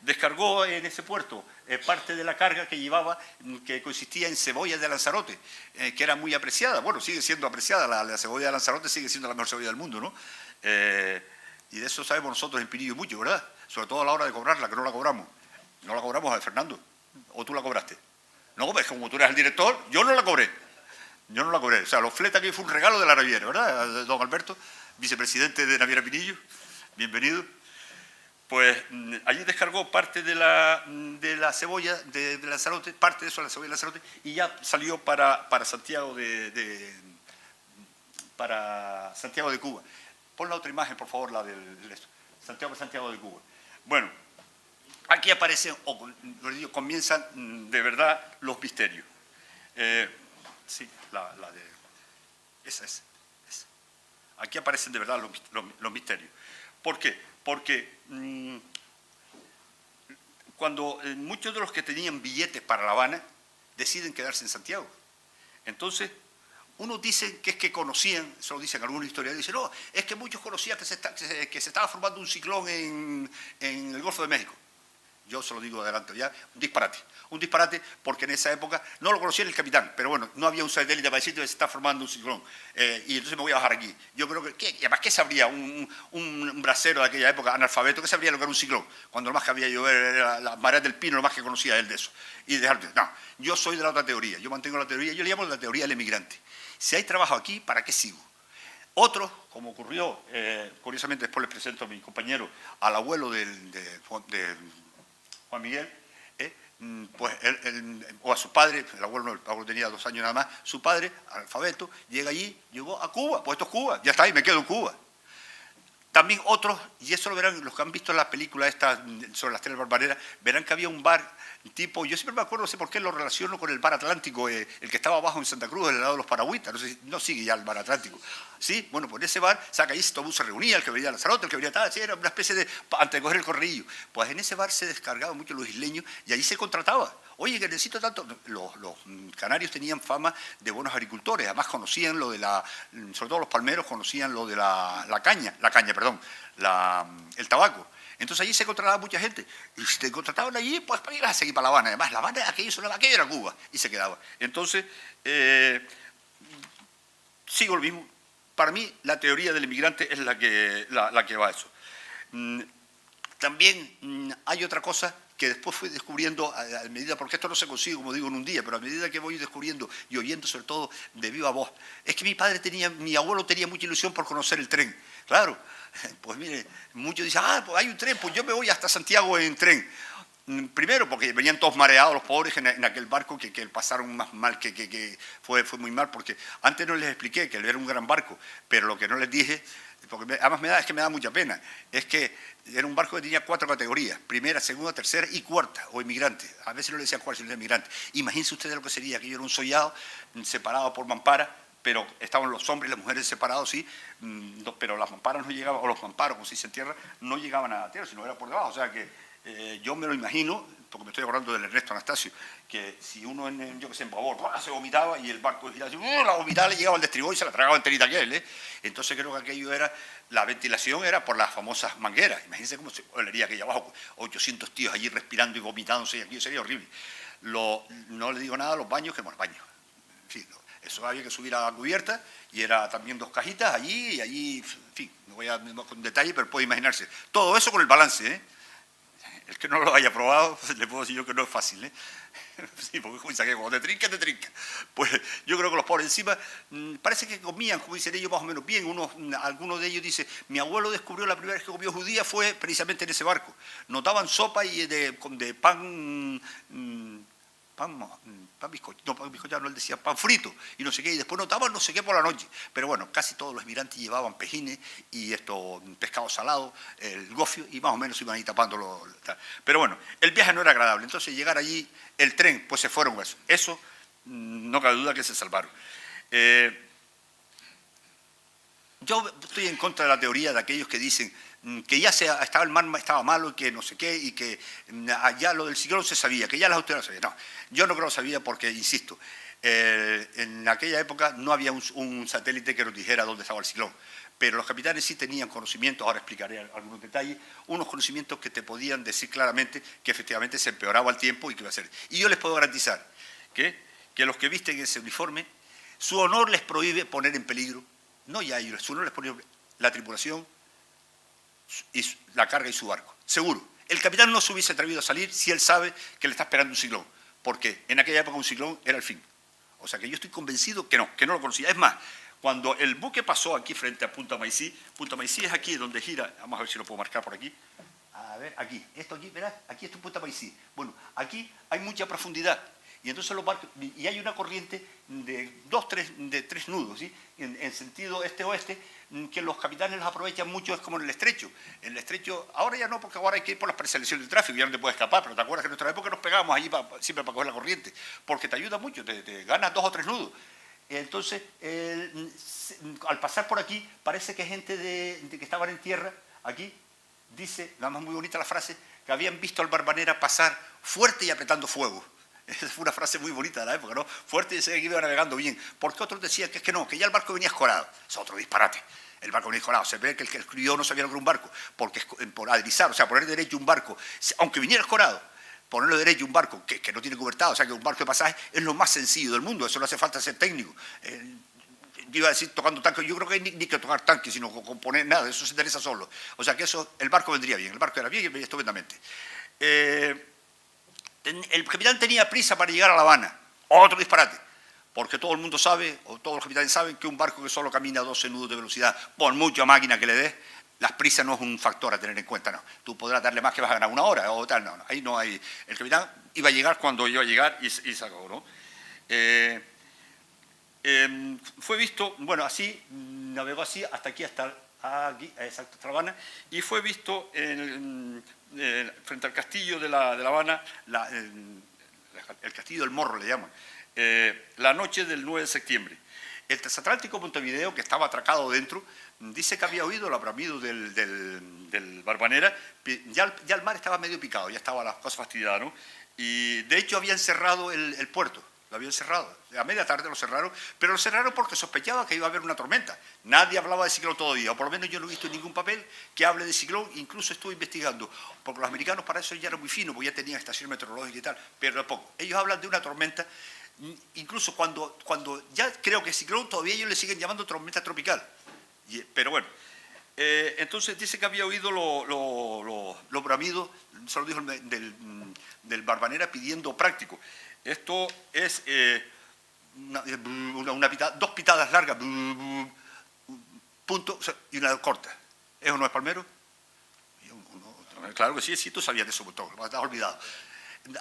Descargó en ese puerto parte de la carga que llevaba, que consistía en cebolla de Lanzarote, que era muy apreciada. Bueno, sigue siendo apreciada, la cebolla de Lanzarote sigue siendo la mejor cebolla del mundo, ¿no? Y de eso sabemos nosotros en Pinillo mucho, ¿verdad? Sobre todo a la hora de cobrarla, que no la cobramos. No la cobramos a Fernando. ¿O tú la cobraste? No, pues como tú eres el director, yo no la cobré. Yo no la cobré. O sea, los fletes aquí fue un regalo de la Naviera, ¿verdad? Don Alberto, vicepresidente de Naviera Pinillo, bienvenido. Pues allí descargó parte de la cebolla de Lanzarote, parte de eso de la cebolla de Lanzarote, y ya salió para Santiago para Santiago de Cuba. Pon la otra imagen, por favor, la del Santiago de Cuba. Bueno, aquí aparecen, comienzan de verdad los misterios. Sí, la de... Esa es. Aquí aparecen de verdad los misterios. ¿Por qué? Porque cuando muchos de los que tenían billetes para La Habana deciden quedarse en Santiago. Entonces, unos dicen que es que conocían, eso lo dicen algunos historiadores, dicen, no, es que muchos conocían que se estaba formando un ciclón en el Golfo de México. Yo se lo digo adelante ya, un disparate porque en esa época no lo conocía el capitán, pero bueno, no había un satélite para decir que se está formando un ciclón, y entonces me voy a bajar aquí. Yo creo que además, ¿qué sabría un bracero de aquella época, analfabeto, qué sabría lo que era un ciclón? Cuando lo más que había yo era la marea del Pino, lo más que conocía él de eso. Y no, yo soy de la otra teoría, yo mantengo la teoría, yo le llamo la teoría del emigrante. Si hay trabajo aquí, ¿para qué sigo? Otros, como ocurrió, curiosamente después les presento a mi compañero, al abuelo de Juan Miguel, pues o a su padre, el abuelo no, el abuelo tenía 2 años nada más, su padre, analfabeto, llega allí, llegó a Cuba, pues esto es Cuba, ya está ahí, me quedo en Cuba. También otros, y eso lo verán los que han visto la película esta sobre las Tres Barbareras, verán que había un bar tipo, yo siempre me acuerdo, no sé por qué lo relaciono con el bar Atlántico, el que estaba abajo en Santa Cruz, del lado de los Paragüitas, no sé si no sigue ya el bar Atlántico. Sí, bueno, pues en ese bar, saca ahí todo el mundo se reunía, el que venía a Lanzarote, el que venía tal, era una especie de, antes de coger el corrillo. Pues en ese bar se descargaban mucho los isleños y allí se contrataba. Oye, que necesito tanto. Los canarios tenían fama de buenos agricultores, además conocían lo de sobre todo los palmeros conocían lo de el tabaco. Entonces allí se contrataba mucha gente. Y si te contrataban allí, pues para ir a seguir para La Habana. Además, La Habana, aquello era Cuba. Y se quedaba. Entonces, sigo lo mismo. Para mí, la teoría del inmigrante es la que va a eso. También hay otra cosa que después fui descubriendo a medida, porque esto no se consigue, como digo, en un día, pero a medida que voy descubriendo y oyendo sobre todo de viva voz, es que mi abuelo tenía mucha ilusión por conocer el tren. Claro, pues mire, muchos dicen, pues hay un tren, pues yo me voy hasta Santiago en tren. Primero, porque venían todos mareados los pobres en aquel barco que pasaron más mal, que fue muy mal, porque antes no les expliqué que era un gran barco, pero lo que no les dije, porque además me da mucha pena, es que era un barco que tenía 4 categorías, primera, segunda, tercera y cuarta, o inmigrantes. A veces no le decían cuál, sino inmigrante. Imagínense ustedes lo que sería, que yo era un sollado, separado por mampara, pero estaban los hombres y las mujeres separados, sí, pero las mamparas no llegaban, o los mamparos, como se dice en tierra, no llegaban a tierra, sino era por debajo. O sea que yo me lo imagino, porque me estoy acordando del Ernesto Anastasio, que si uno en Babor se vomitaba y el barco giraba, la vomitada le llegaba al estribor y se la tragaba enterita aquel. Entonces creo que aquello era, la ventilación era por las famosas mangueras. Imagínense cómo se olería aquella abajo, 800 tíos allí respirando y vomitándose, y aquello sería horrible. No le digo nada a los baños, que bueno, baños. En fin, eso había que subir a la cubierta y era también 2 cajitas allí y allí, en fin, no voy a con detalle, pero puede imaginarse. Todo eso con el balance, El que no lo haya probado, le puedo decir yo que no es fácil, Sí, porque cuando te trinca. Pues yo creo que los pobres encima, parece que comían, como dicen ellos, más o menos bien. Algunos de ellos dicen, mi abuelo descubrió la primera vez que comió judía fue precisamente en ese barco. Nos daban sopa y de pan bizcocho, no, pan bizcocho no, él decía pan frito y no sé qué, y después notaban no sé qué por la noche. Pero bueno, casi todos los migrantes llevaban pejines y pescado salado, el gofio, y más o menos iban ahí tapándolo. Pero bueno, el viaje no era agradable, entonces llegar allí, el tren, pues se fueron eso. Eso, no cabe duda que se salvaron. Yo estoy en contra de la teoría de aquellos que dicen que ya estaba el mar estaba malo y que no sé qué, y que ya lo del ciclón se sabía, que ya las autoridades sabían. No, yo no creo que lo sabía porque, insisto, en aquella época no había un satélite que nos dijera dónde estaba el ciclón, pero los capitanes sí tenían conocimientos, ahora explicaré algunos detalles, unos conocimientos que te podían decir claramente que efectivamente se empeoraba el tiempo y que iba a ser. Y yo les puedo garantizar que los que visten ese uniforme, su honor les prohíbe poner en peligro, no ya ellos, su honor les prohíbe la tripulación, y la carga y su barco, seguro. El capitán no se hubiese atrevido a salir si él sabe que le está esperando un ciclón, porque en aquella época un ciclón era el fin. O sea que yo estoy convencido que no lo conocía. Es más, cuando el buque pasó aquí frente a Punta Maicí es aquí donde gira, vamos a ver si lo puedo marcar por aquí. A ver, aquí, esto aquí, verás, aquí está Punta Maicí. Bueno, aquí hay mucha profundidad Y entonces los barcos, y hay una corriente de tres nudos, ¿sí? En sentido este-oeste, que los capitanes los aprovechan mucho, es como en el estrecho. En el estrecho, ahora ya no, porque ahora hay que ir por las preselecciones de tráfico, ya no te puedes escapar, pero te acuerdas que en nuestra época nos pegábamos allí siempre para coger la corriente, porque te ayuda mucho, te ganas 2 o 3 nudos. Entonces, al pasar por aquí, parece que gente de que estaban en tierra, aquí, dice, nada más muy bonita la frase, que habían visto al Barbanera pasar fuerte y apretando fuego. Esa fue una frase muy bonita de la época, ¿no? Fuerte y decía que iba navegando bien. Porque otros decían que es que no, que ya el barco venía escorado. Es otro disparate. El barco venía escorado. Se ve que el que escribió no sabía lograr un barco. Porque por adrizar, o sea, poner derecho un barco, aunque viniera escorado, ponerlo derecho un barco que no tiene cubertado, o sea, que un barco de pasaje es lo más sencillo del mundo. Eso no hace falta ser técnico. Yo iba a decir tocando tanque, yo creo que ni que tocar tanque, sino componer nada, eso se interesa solo. O sea que eso, el barco vendría bien, el barco era bien y venía estupendamente. El capitán tenía prisa para llegar a La Habana, otro disparate, porque todo el mundo sabe, o todos los capitanes saben, que un barco que solo camina a 12 nudos de velocidad, por mucha máquina que le des, las prisas no es un factor a tener en cuenta, no. Tú podrás darle más que vas a ganar 1 hora o tal, no, ahí no hay. El capitán iba a llegar cuando iba a llegar y se acabó, ¿no? Fue visto, bueno, así, navegó así hasta aquí, hasta exacto, hasta La Habana, y fue visto frente al castillo de La Habana, el castillo del Morro le llaman, la noche del 9 de septiembre. El transatlántico Montevideo, que estaba atracado dentro, dice que había oído el bramido del Barbanera, ya el mar estaba medio picado, ya estaban las cosas fastidiadas, ¿no? Y de hecho habían cerrado el puerto. Lo habían cerrado, a media tarde lo cerraron, pero lo cerraron porque sospechaba que iba a haber una tormenta. Nadie hablaba de ciclón todavía, o por lo menos yo no he visto en ningún papel que hable de ciclón, incluso estuve investigando, porque los americanos para eso ya eran muy finos, porque ya tenían estación meteorológica y tal, pero tampoco. Ellos hablan de una tormenta, incluso cuando ya creo que ciclón, todavía ellos le siguen llamando tormenta tropical. Pero bueno, entonces dice que había oído los bramidos, se lo dijo del Barbanera pidiendo práctico. Esto es 2 pitadas largas, punto, y una corta. ¿Eso no es palmero? Claro que sí, tú sabías de eso, lo has olvidado.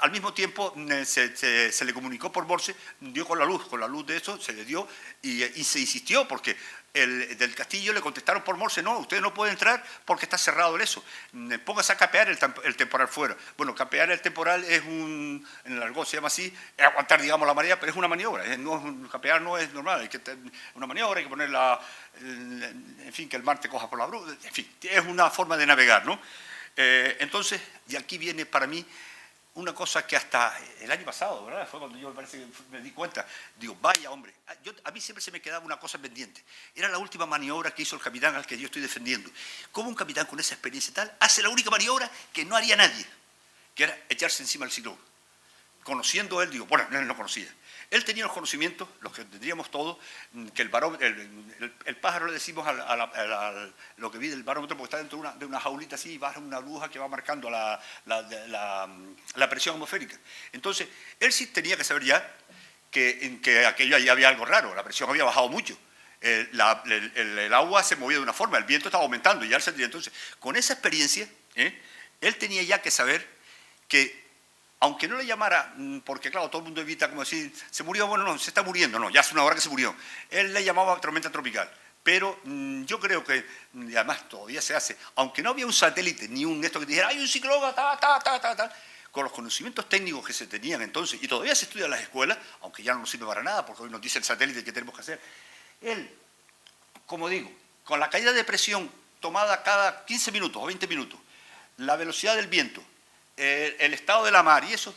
Al mismo tiempo se le comunicó por Morse, dio con la luz de eso se le dio y se insistió porque del castillo le contestaron por Morse, no, usted no puede entrar porque está cerrado eso, póngase a capear el temporal fuera. Bueno, capear el temporal es en el argot se llama así, es aguantar, digamos, la marea, pero es una maniobra, capear no es normal, hay que una maniobra, hay que ponerla, en fin, que el mar te coja por la bruja, en fin, es una forma de navegar, ¿no? Entonces, y aquí viene para mí una cosa que hasta el año pasado, ¿verdad? Fue cuando yo me parece que me di cuenta. Digo, vaya hombre, a mí siempre se me quedaba una cosa pendiente. Era la última maniobra que hizo el capitán al que yo estoy defendiendo. ¿Cómo un capitán con esa experiencia y tal hace la única maniobra que no haría nadie? Que era echarse encima del ciclón. Conociendo él, digo, bueno, él no conocía. Él tenía los conocimientos, los que tendríamos todos, que el pájaro le decimos lo que mide el barómetro, porque está dentro de una jaulita así y baja una aguja que va marcando la presión atmosférica. Entonces, él sí tenía que saber ya que aquello allí había algo raro, la presión había bajado mucho. El agua se movía de una forma, el viento estaba aumentando y ya él sentía. Entonces, con esa experiencia, él tenía ya que saber que aunque no le llamara, porque claro, todo el mundo evita como decir, se murió, bueno, no, se está muriendo, no, ya hace 1 hora que se murió. Él le llamaba tormenta tropical, pero yo creo que, y además todavía se hace, aunque no había un satélite, ni esto que dijera, hay un ciclón, con los conocimientos técnicos que se tenían entonces, y todavía se estudia en las escuelas, aunque ya no nos sirve para nada, porque hoy nos dice el satélite que tenemos que hacer, él, como digo, con la caída de presión tomada cada 15 minutos o 20 minutos, la velocidad del viento, el estado de la mar, y eso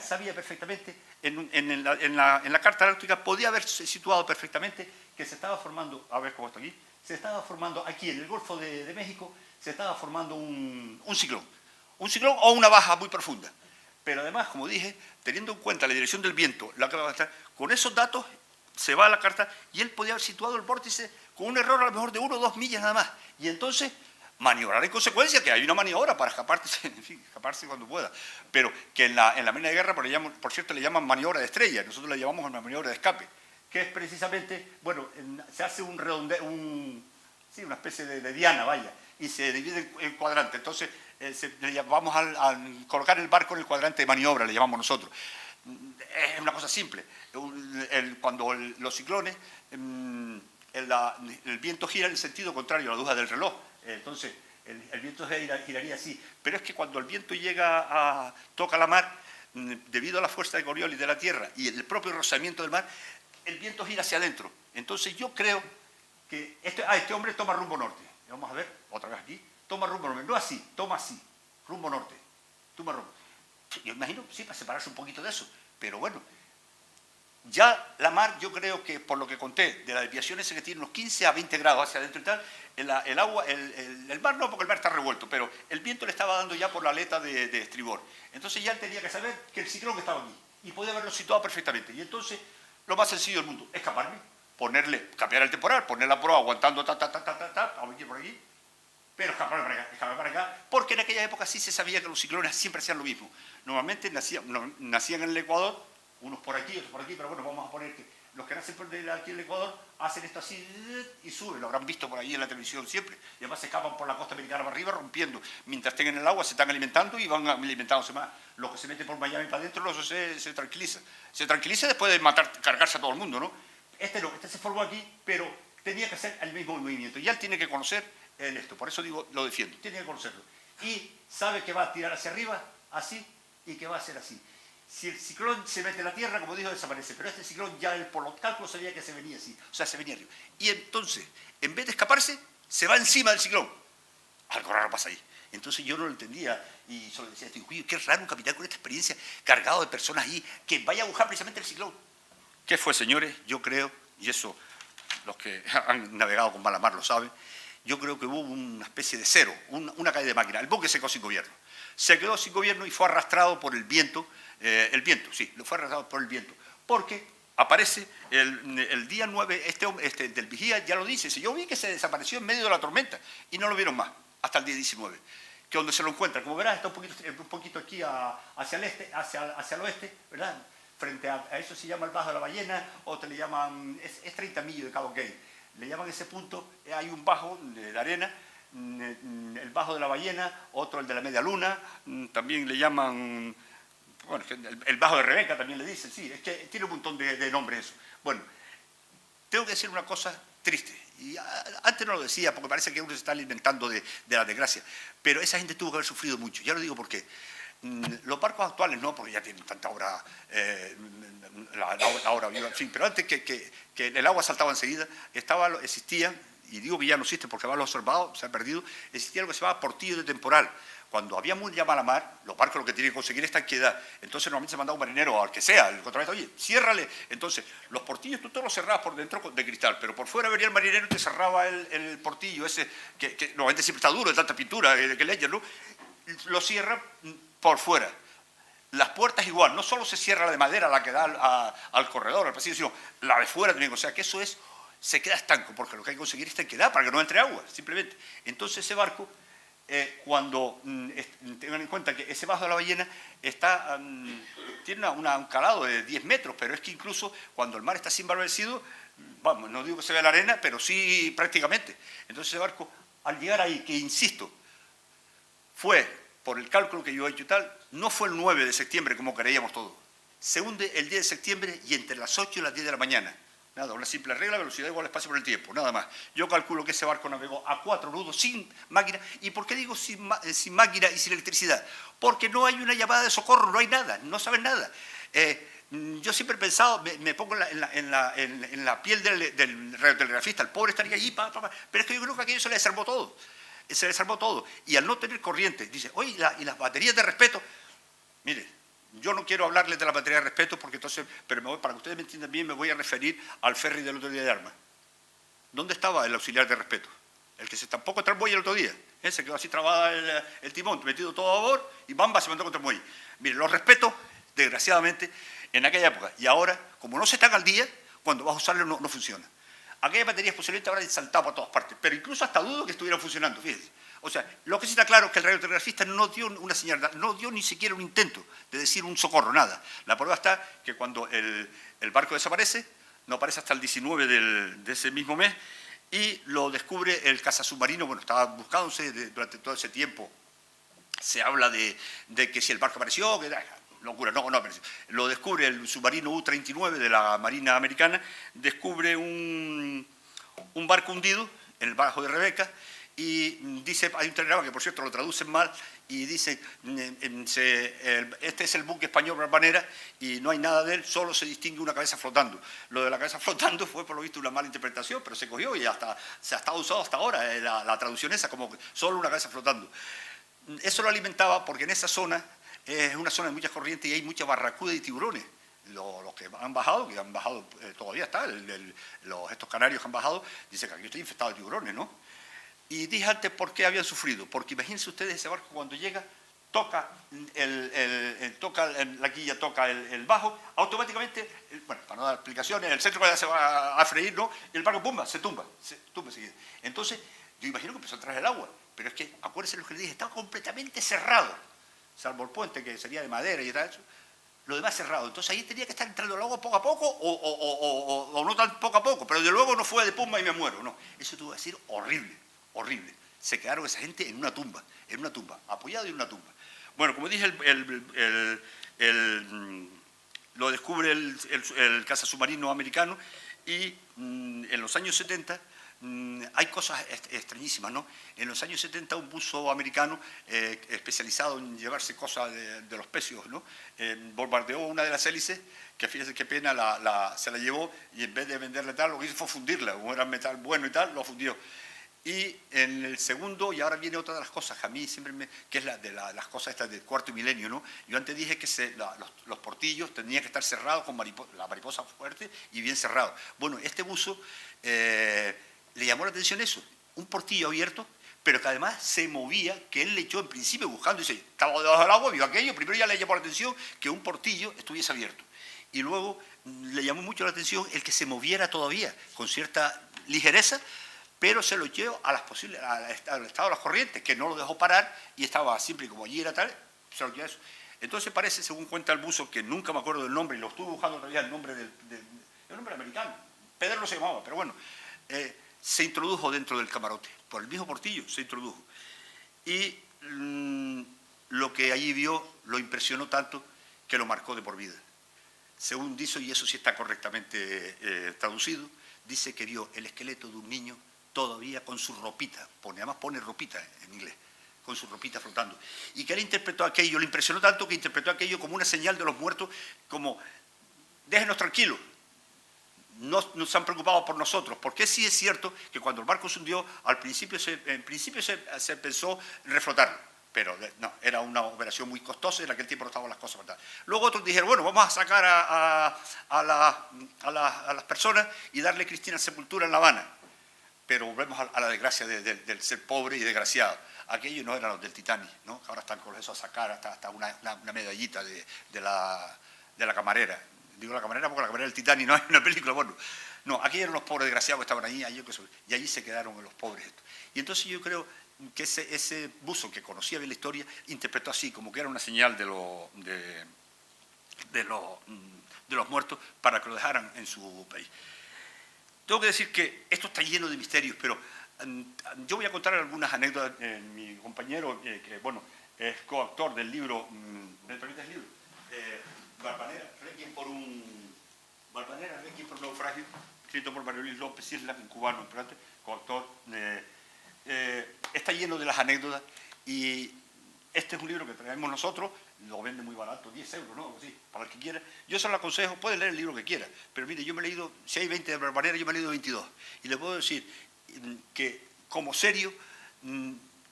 sabía perfectamente, en la carta ártica podía haberse situado perfectamente que se estaba formando, a ver cómo está aquí, se estaba formando aquí en el Golfo de México, se estaba formando un ciclón o una baja muy profunda. Pero además, como dije, teniendo en cuenta la dirección del viento, con esos datos se va a la carta y él podía haber situado el vórtice con un error a lo mejor de 1 o 2 millas nada más. Y entonces maniobrar en consecuencia, que hay una maniobra para escaparse, en fin, escaparse cuando pueda. Pero que en la Marina de Guerra, por cierto, le llaman maniobra de estrella, nosotros le llamamos una maniobra de escape, que es precisamente, bueno, se hace una especie de diana, vaya, y se divide en cuadrantes. Entonces, vamos a colocar el barco en el cuadrante de maniobra, le llamamos nosotros. es una cosa simple. Cuando los ciclones, el viento gira en el sentido contrario a la aguja del reloj. Entonces, el viento giraría así. Pero es que cuando el viento toca la mar, debido a la fuerza de Coriolis de la Tierra y el propio rozamiento del mar, el viento gira hacia adentro. Entonces yo creo que este hombre toma rumbo norte. Vamos a ver, otra vez aquí. Toma rumbo norte. No así, toma así. Rumbo norte. Toma rumbo. Yo imagino, sí, para separarse un poquito de eso. Pero bueno, ya la mar, yo creo que por lo que conté, de la desviación esa que tiene unos 15 a 20 grados hacia adentro y tal, el agua, el mar no, porque el mar está revuelto, pero el viento le estaba dando ya por la aleta de estribor. Entonces ya él tenía que saber que el ciclón estaba aquí y podía haberlo situado perfectamente. Y entonces, lo más sencillo del mundo, escaparme, cambiar el temporal, poner la proa aguantando, a venir por aquí, pero escapar para acá, porque en aquella época sí se sabía que los ciclones siempre hacían lo mismo. Normalmente nacían en el Ecuador, unos por aquí, otros por aquí, pero bueno, vamos a poner que los que nacen aquí en el Ecuador hacen esto así y suben, lo habrán visto por ahí en la televisión siempre, y además se escapan por la costa americana para arriba rompiendo, mientras estén en el agua se están alimentando y van alimentándose más. Los que se meten por Miami para adentro, eso se tranquiliza. Se tranquiliza después de cargarse a todo el mundo, ¿no? Este se formó aquí, pero tenía que hacer el mismo movimiento, y él tiene que conocer esto, por eso digo, lo defiendo, tiene que conocerlo. Y sabe que va a tirar hacia arriba, así, y que va a ser así. Si el ciclón se mete en la tierra, como dijo, desaparece. Pero este ciclón ya él por los cálculos sabía que se venía así. O sea, se venía arriba. Y entonces, en vez de escaparse, se va encima del ciclón. Algo raro pasa ahí. Entonces yo no lo entendía y solo decía, qué raro un capitán con esta experiencia cargado de personas ahí que vaya a buscar precisamente el ciclón. ¿Qué fue, señores? Yo creo, y eso los que han navegado con mala mar lo saben, yo creo que hubo una especie de cero, una caída de máquina. El buque se quedó sin gobierno. Se quedó sin gobierno y fue arrastrado por el viento. Lo fue arrastrado por el viento. Porque aparece el día 9, este del vigía ya lo dice. Yo vi que se desapareció en medio de la tormenta y no lo vieron más, hasta el día 19. Que donde se lo encuentra, como verás, está un poquito aquí hacia el este, hacia el oeste, ¿verdad? Frente a eso se llama el Bajo de la Ballena, o te le llaman, es 30 millas de Cabo Gay. Le llaman ese punto, hay un bajo de arena, el Bajo de la Ballena, otro el de la Media Luna, también le llaman, bueno, el Bajo de Rebeca también le dicen, sí, es que tiene un montón de nombres eso. Bueno, tengo que decir una cosa triste, y antes no lo decía porque parece que uno se está alimentando de la desgracia, pero esa gente tuvo que haber sufrido mucho, ya lo digo por qué. Los barcos actuales no, porque ya tienen tanta hora, la hora viva, en fin, pero antes que el agua saltaba enseguida, existían, y digo que ya no existe porque lo observado, se ha perdido, existía lo que se llamaba portillo de temporal. Cuando había mucha mala mar, los barcos lo que tienen que conseguir es tranquilidad. Entonces normalmente se mandaba un marinero, al que sea, el contratista, oye, ciérrale. Entonces, los portillos tú todos los cerrabas por dentro de cristal, pero por fuera venía el marinero y te cerraba el portillo ese, que normalmente siempre está duro, de tanta pintura que leyen, ¿no? Lo cierra por fuera. Las puertas igual, no solo se cierra la de madera, la que da al corredor, al pasillo, sino la de fuera también. O sea que eso se queda estanco, porque lo que hay que conseguir es tranquilidad para que no entre agua, simplemente. Entonces ese barco, cuando tengan en cuenta que ese Bajo de la Ballena tiene un calado de 10 metros, pero es que incluso cuando el mar está sin embravecido, vamos, no digo que se vea la arena, pero sí prácticamente. Entonces ese barco, al llegar ahí, que insisto, fue, por el cálculo que yo he hecho y tal, no fue el 9 de septiembre como creíamos todos. Se hunde el 10 de septiembre y entre las 8 y las 10 de la mañana. Nada, una simple regla, velocidad igual espacio por el tiempo, nada más. Yo calculo que ese barco navegó a 4 nudos, sin máquina. ¿Y por qué digo sin máquina y sin electricidad? Porque no hay una llamada de socorro, no hay nada, no saben nada. Yo siempre he pensado, me pongo en la piel del radiotelegrafista, el pobre estaría allí, pero es que yo creo que aquello se le desarmó todo. Se desarmó todo. Y al no tener corriente, dice, oye, ¿y las baterías de respeto? Mire, yo no quiero hablarles de la batería de respeto, porque entonces, pero para que ustedes me entiendan bien, me voy a referir al ferry del otro día de Armas. ¿Dónde estaba el auxiliar de respeto? El que se estampó contra el muelle el otro día. Se quedó así trabada el timón, metido todo a babor, y bamba, se mandó contra el muelle. Mire, los respetos, desgraciadamente, en aquella época. Y ahora, como no se están al día, cuando vas a usarlos no funciona. Aquellas baterías posiblemente habrán saltado por todas partes, pero incluso hasta dudo que estuvieran funcionando, fíjense. O sea, lo que sí está claro es que el radiotelegrafista no dio una señal, no dio ni siquiera un intento de decir un socorro, nada. La prueba está que cuando el barco desaparece, no aparece hasta el 19 de ese mismo mes, y lo descubre el cazasubmarino, bueno, estaba buscándose durante todo ese tiempo. Se habla de que si el barco apareció, locura, no, pero lo descubre el submarino U-39 de la Marina Americana, descubre un barco hundido en el Bajo de Rebeca, y dice, hay un telegrama que por cierto lo traducen mal, y dice, este es el buque español Barbanera y no hay nada de él, solo se distingue una cabeza flotando. Lo de la cabeza flotando fue por lo visto una mala interpretación, pero se cogió y hasta se ha estado usado hasta ahora la traducción esa, como solo una cabeza flotando. Eso lo alimentaba porque en esa zona es una zona de muchas corrientes y hay mucha barracuda y tiburones. Los que han bajado todavía está, estos canarios que han bajado, dicen que aquí está infestado de tiburones, ¿no? Y dije antes por qué habían sufrido, porque imagínense ustedes ese barco cuando llega, toca la quilla, toca el bajo, automáticamente, bueno, para no dar explicaciones, el centro se va a freír, ¿no? Y el barco, ¡pumba!, se tumba enseguida. Entonces, yo imagino que empezó a entrar el agua, pero es que, acuérdense lo que les dije, estaba completamente cerrado, salvo el puente que sería de madera y tal, lo demás cerrado. Entonces ahí tenía que estar entrando el agua poco a poco o no tan poco a poco, pero de luego no fue de pumba y me muero, no. Eso tuvo que decir horrible, horrible. Se quedaron esa gente en una tumba, apoyado en una tumba. Bueno, como dije, lo descubre el cazasubmarino americano y en los años 70 hay cosas extrañísimas, ¿no? En los años 70 un buzo americano especializado en llevarse cosas de los pecios, ¿no? Bombardeó una de las hélices, que fíjese qué pena, se la llevó y en vez de venderle tal, lo que hizo fue fundirla, como era metal bueno y tal, lo fundió. Y en el segundo, y ahora viene otra de las cosas que a mí siempre que es las cosas estas del cuarto milenio, ¿no? Yo antes dije que los portillos tenían que estar cerrados con la mariposa fuerte y bien cerrados. Bueno, este buzo le llamó la atención eso, un portillo abierto, pero que además se movía, que él le echó en principio buscando, dice, estaba debajo del agua, vio aquello, primero ya le llamó la atención que un portillo estuviese abierto. Y luego le llamó mucho la atención el que se moviera todavía, con cierta ligereza, pero se lo echó al estado de las corrientes, que no lo dejó parar y estaba siempre como allí era tal, se lo echó a eso. Entonces parece, según cuenta el buzo, que nunca me acuerdo del nombre, y lo estuve buscando todavía el nombre el nombre americano, Pedro no se llamaba, pero bueno, se introdujo dentro del camarote, por el mismo portillo se introdujo. Y lo que allí vio lo impresionó tanto que lo marcó de por vida. Según dice, y eso sí está correctamente traducido, dice que vio el esqueleto de un niño todavía con su ropita, además pone ropita en inglés, con su ropita flotando. Y que él interpretó aquello, le impresionó tanto que interpretó aquello como una señal de los muertos, como, déjenos tranquilos, no se han preocupado por nosotros, porque sí es cierto que cuando el barco se hundió, en principio se pensó en reflotarlo, pero no, era una operación muy costosa y en aquel tiempo no estaban las cosas para tal. Luego otros dijeron, bueno, vamos a sacar a las personas y darle cristiana sepultura en La Habana, pero volvemos a la desgracia del ser pobre y desgraciado. Aquellos no eran los del Titanic, ¿no? Ahora están con eso a sacar hasta una medallita de la camarera. Digo la camarera porque la camarera del Titanic no hay una película, bueno. No, aquí eran los pobres desgraciados que estaban allí, y allí se quedaron los pobres. Y entonces yo creo que ese buzo que conocía bien la historia interpretó así, como que era una señal de los muertos para que lo dejaran en su país. Tengo que decir que esto está lleno de misterios, pero yo voy a contar algunas anécdotas. Mi compañero, que bueno, es coautor del libro, ¿me permites el libro? Barbanera, Requiem por un naufragio, escrito por Mario Luis López Isla, un cubano, coautor. Está lleno de las anécdotas y este es un libro que traemos nosotros, lo vende muy barato, 10 euros, ¿no? Sí, para el que quiera. Yo se lo aconsejo, puede leer el libro que quiera, pero mire, yo me he leído, si hay 20 de Barbanera, yo me he leído 22. Y le puedo decir que como serio,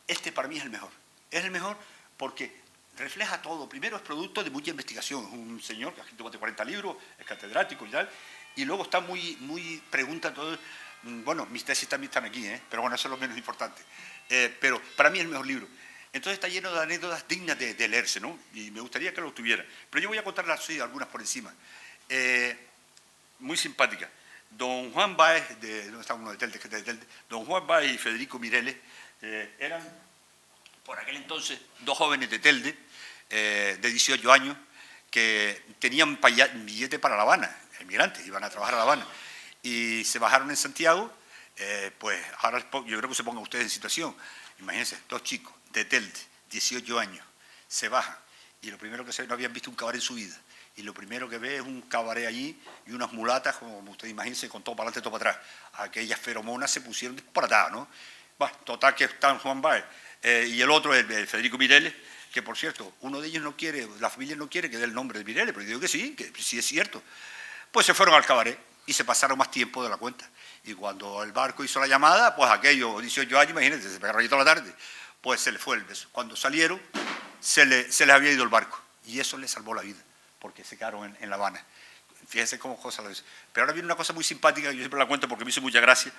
este para mí es el mejor. Es el mejor porque refleja todo. Primero es producto de mucha investigación. Es un señor que ha escrito más de 40 libros, es catedrático y tal, y luego está muy pregunta todo. Bueno, mis tesis también están aquí, pero bueno, eso es lo menos importante. Pero para mí es el mejor libro. Entonces está lleno de anécdotas dignas de leerse, ¿no? Y me gustaría que lo tuviera. Pero yo voy a contarlas así, algunas por encima. Muy simpática. Don Juan Báez, ¿dónde está uno de Telde? Don Juan Báez y Federico Mireles eran, por aquel entonces, dos jóvenes de Telde, de 18 años, que tenían billete para La Habana, emigrantes, iban a trabajar a La Habana. Y se bajaron en Santiago, pues ahora yo creo que se pongan ustedes en situación. Imagínense, dos chicos de Telde, 18 años, se bajan y lo primero que se ve, no habían visto un cabaret en su vida. Y lo primero que ve es un cabaret allí y unas mulatas, como ustedes imagínense, con todo para adelante y todo para atrás. Aquellas feromonas se pusieron disparatadas, ¿no? Bueno, total que están Juan Baez y el otro, el Federico Mireles, que por cierto, uno de ellos no quiere, la familia no quiere que dé el nombre de Mireles, pero yo digo que sí es cierto. Pues se fueron al cabaret y se pasaron más tiempo de la cuenta. Y cuando el barco hizo la llamada, pues aquello, 18 años, imagínense, se pegaron ahí toda la tarde, pues se les fue el beso. Cuando salieron, se les había ido el barco y eso les salvó la vida, porque se quedaron en La Habana. Fíjense cómo cosas lo dicen. Pero ahora viene una cosa muy simpática, que yo siempre la cuento porque me hizo mucha gracia.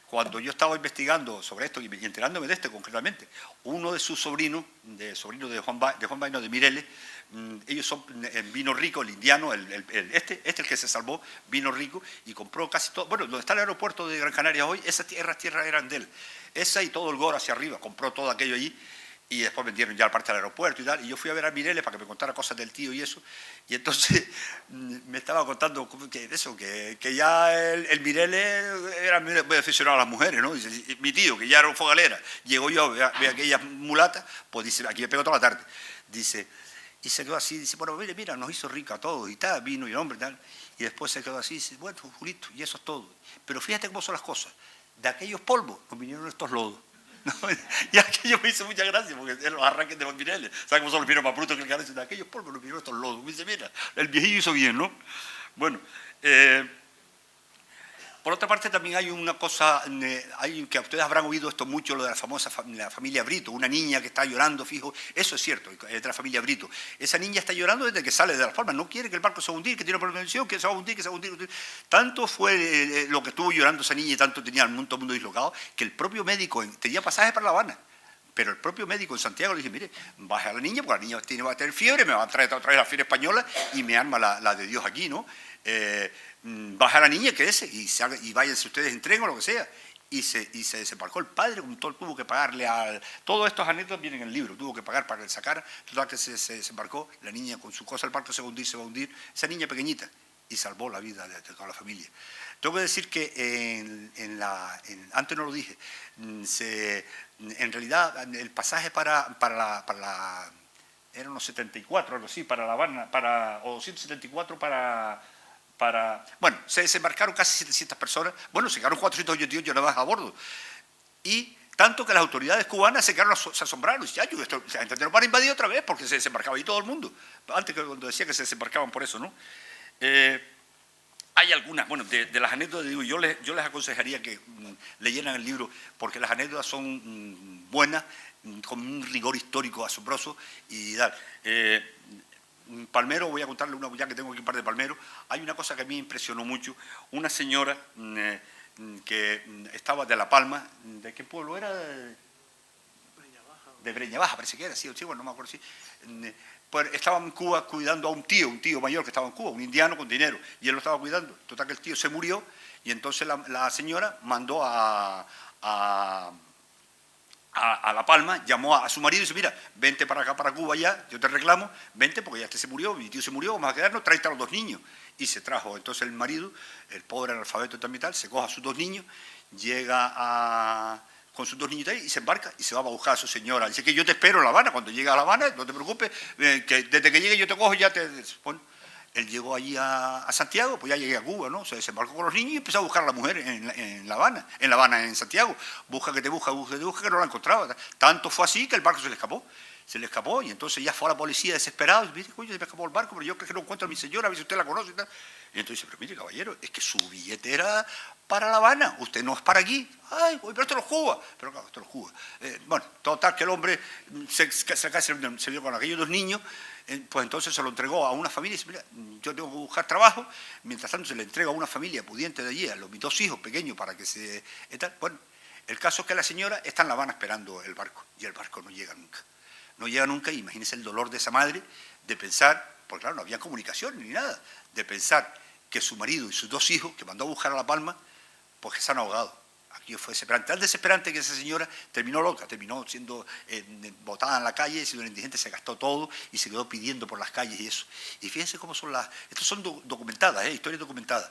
Cuando yo estaba investigando sobre esto y enterándome de esto concretamente, uno de sus sobrinos, de Juan Baez, no, de Mireles, ellos son vino rico, el indiano, este el que se salvó, vino rico y compró casi todo. Bueno, donde está el aeropuerto de Gran Canaria hoy, esas tierras eran de él. Esa y todo el Goro hacia arriba, compró todo aquello allí. Y después vendieron ya la parte del aeropuerto y tal, y yo fui a ver a Mireles para que me contara cosas del tío y eso, y entonces me estaba contando que ya el Mireles era muy aficionado a las mujeres, ¿no? Dice, mi tío, que ya era un fogalera, llegó yo, ve aquellas mulatas, pues dice, aquí me pego toda la tarde, dice, y se quedó así, dice, bueno, mira, nos hizo rico a todos y tal, vino y el hombre y tal, y después se quedó así, dice, bueno, Julito, y eso es todo, pero fíjate cómo son las cosas, de aquellos polvos nos vinieron estos lodos. No, y aquello me hizo mucha gracia, porque eran los arranques de los Mireles. ¿Sabes cómo son los vinos más brutos que el carajo? De aquellos polvos los vinieron estos lodos. Me dice, mira, el viejillo hizo bien, ¿no? Bueno, por otra parte también hay una cosa, hay que ustedes habrán oído esto mucho, lo de la familia Brito, una niña que está llorando, fijo, eso es cierto, es de la familia Brito. Esa niña está llorando desde que sale de Las Palmas, no quiere que el barco se va a hundir, que tiene una prevención, que se va a hundir, que se va a hundir. Tanto fue lo que estuvo llorando esa niña y tanto tenía el mundo dislocado, que el propio médico tenía pasaje para La Habana. Pero el propio médico en Santiago le dije, mire, baje a la niña, porque la niña va a tener fiebre, me va a traer otra vez la fiebre española y me arma la de Dios aquí, ¿no? Baja a la niña, quédese y váyanse ustedes en tren o lo que sea. Y se desembarcó el padre, tuvo que pagarle todos estos anécdotas vienen en el libro, tuvo que pagar para que le sacara, total que se desembarcó, la niña con su cosa, el barco se va a hundir, esa niña pequeñita, y salvó la vida de toda la familia. Tengo que decir que antes no lo dije, en realidad el pasaje para eran unos 74, algo así, para La Habana, o 274 bueno, se desembarcaron casi 700 personas, bueno, se quedaron 488 nada más a bordo, y tanto que las autoridades cubanas se asombraron, y decían, la gente no van a invadir otra vez porque se desembarcaba ahí todo el mundo, antes que cuando decía que se desembarcaban por eso, ¿no? Hay algunas, bueno, de las anécdotas, digo, yo les aconsejaría que leyeran el libro, porque las anécdotas son buenas, con un rigor histórico asombroso, y tal. Palmero, voy a contarle una, ya que tengo aquí un par de palmeros, hay una cosa que a mí me impresionó mucho, una señora que estaba de La Palma, ¿de qué pueblo era? De Breña Baja, parece que era, sí, bueno, no me acuerdo si... Pues estaba en Cuba cuidando a un tío mayor que estaba en Cuba, un indiano con dinero, y él lo estaba cuidando. Total que el tío se murió, y entonces la señora mandó a La Palma, llamó a su marido y dice, mira, vente para acá, para Cuba ya, yo te reclamo, vente porque ya se murió, mi tío se murió, vamos a quedarnos, tráete a los dos niños. Y se trajo, entonces el marido, el pobre analfabeto también tal, se coge a sus dos niños, llega con sus dos niños y se embarca y se va a buscar a su señora. Dice que yo te espero en La Habana, cuando llegue a La Habana, no te preocupes, que desde que llegue yo te cojo, ya te... Bueno, él llegó allí a Santiago, pues ya llegué a Cuba, ¿no? Se desembarcó con los niños y empezó a buscar a la mujer en La Habana, en Santiago. Busca que te busca, que no la encontraba. Tanto fue así que el barco se le escapó y entonces ya fue a la policía desesperado. Dice, coño, se me escapó el barco, pero yo creo que no encuentro a mi señora, a ver si usted la conoce y tal. Y entonces dice, pero mire, caballero, es que su billete era para La Habana, usted no es para aquí. Ay, pero esto no es Cuba. Pero claro, esto no es Cuba. Bueno, total que el hombre se vio con aquellos dos niños, pues entonces se lo entregó a una familia y dice, mira, yo tengo que buscar trabajo, mientras tanto se le entrega a una familia pudiente de allí, a mis dos hijos pequeños para que se... Bueno, el caso es que la señora está en La Habana esperando el barco, y el barco no llega nunca. No llega nunca, y imagínense el dolor de esa madre de pensar, porque claro, no había comunicación ni nada, de pensar que su marido y sus dos hijos, que mandó a buscar a La Palma, pues que se han ahogado. Aquí fue desesperante, tan desesperante que esa señora terminó loca, terminó siendo botada en la calle, siendo una indigente, se gastó todo y se quedó pidiendo por las calles y eso. Y fíjense cómo son estas son documentadas, historias documentadas,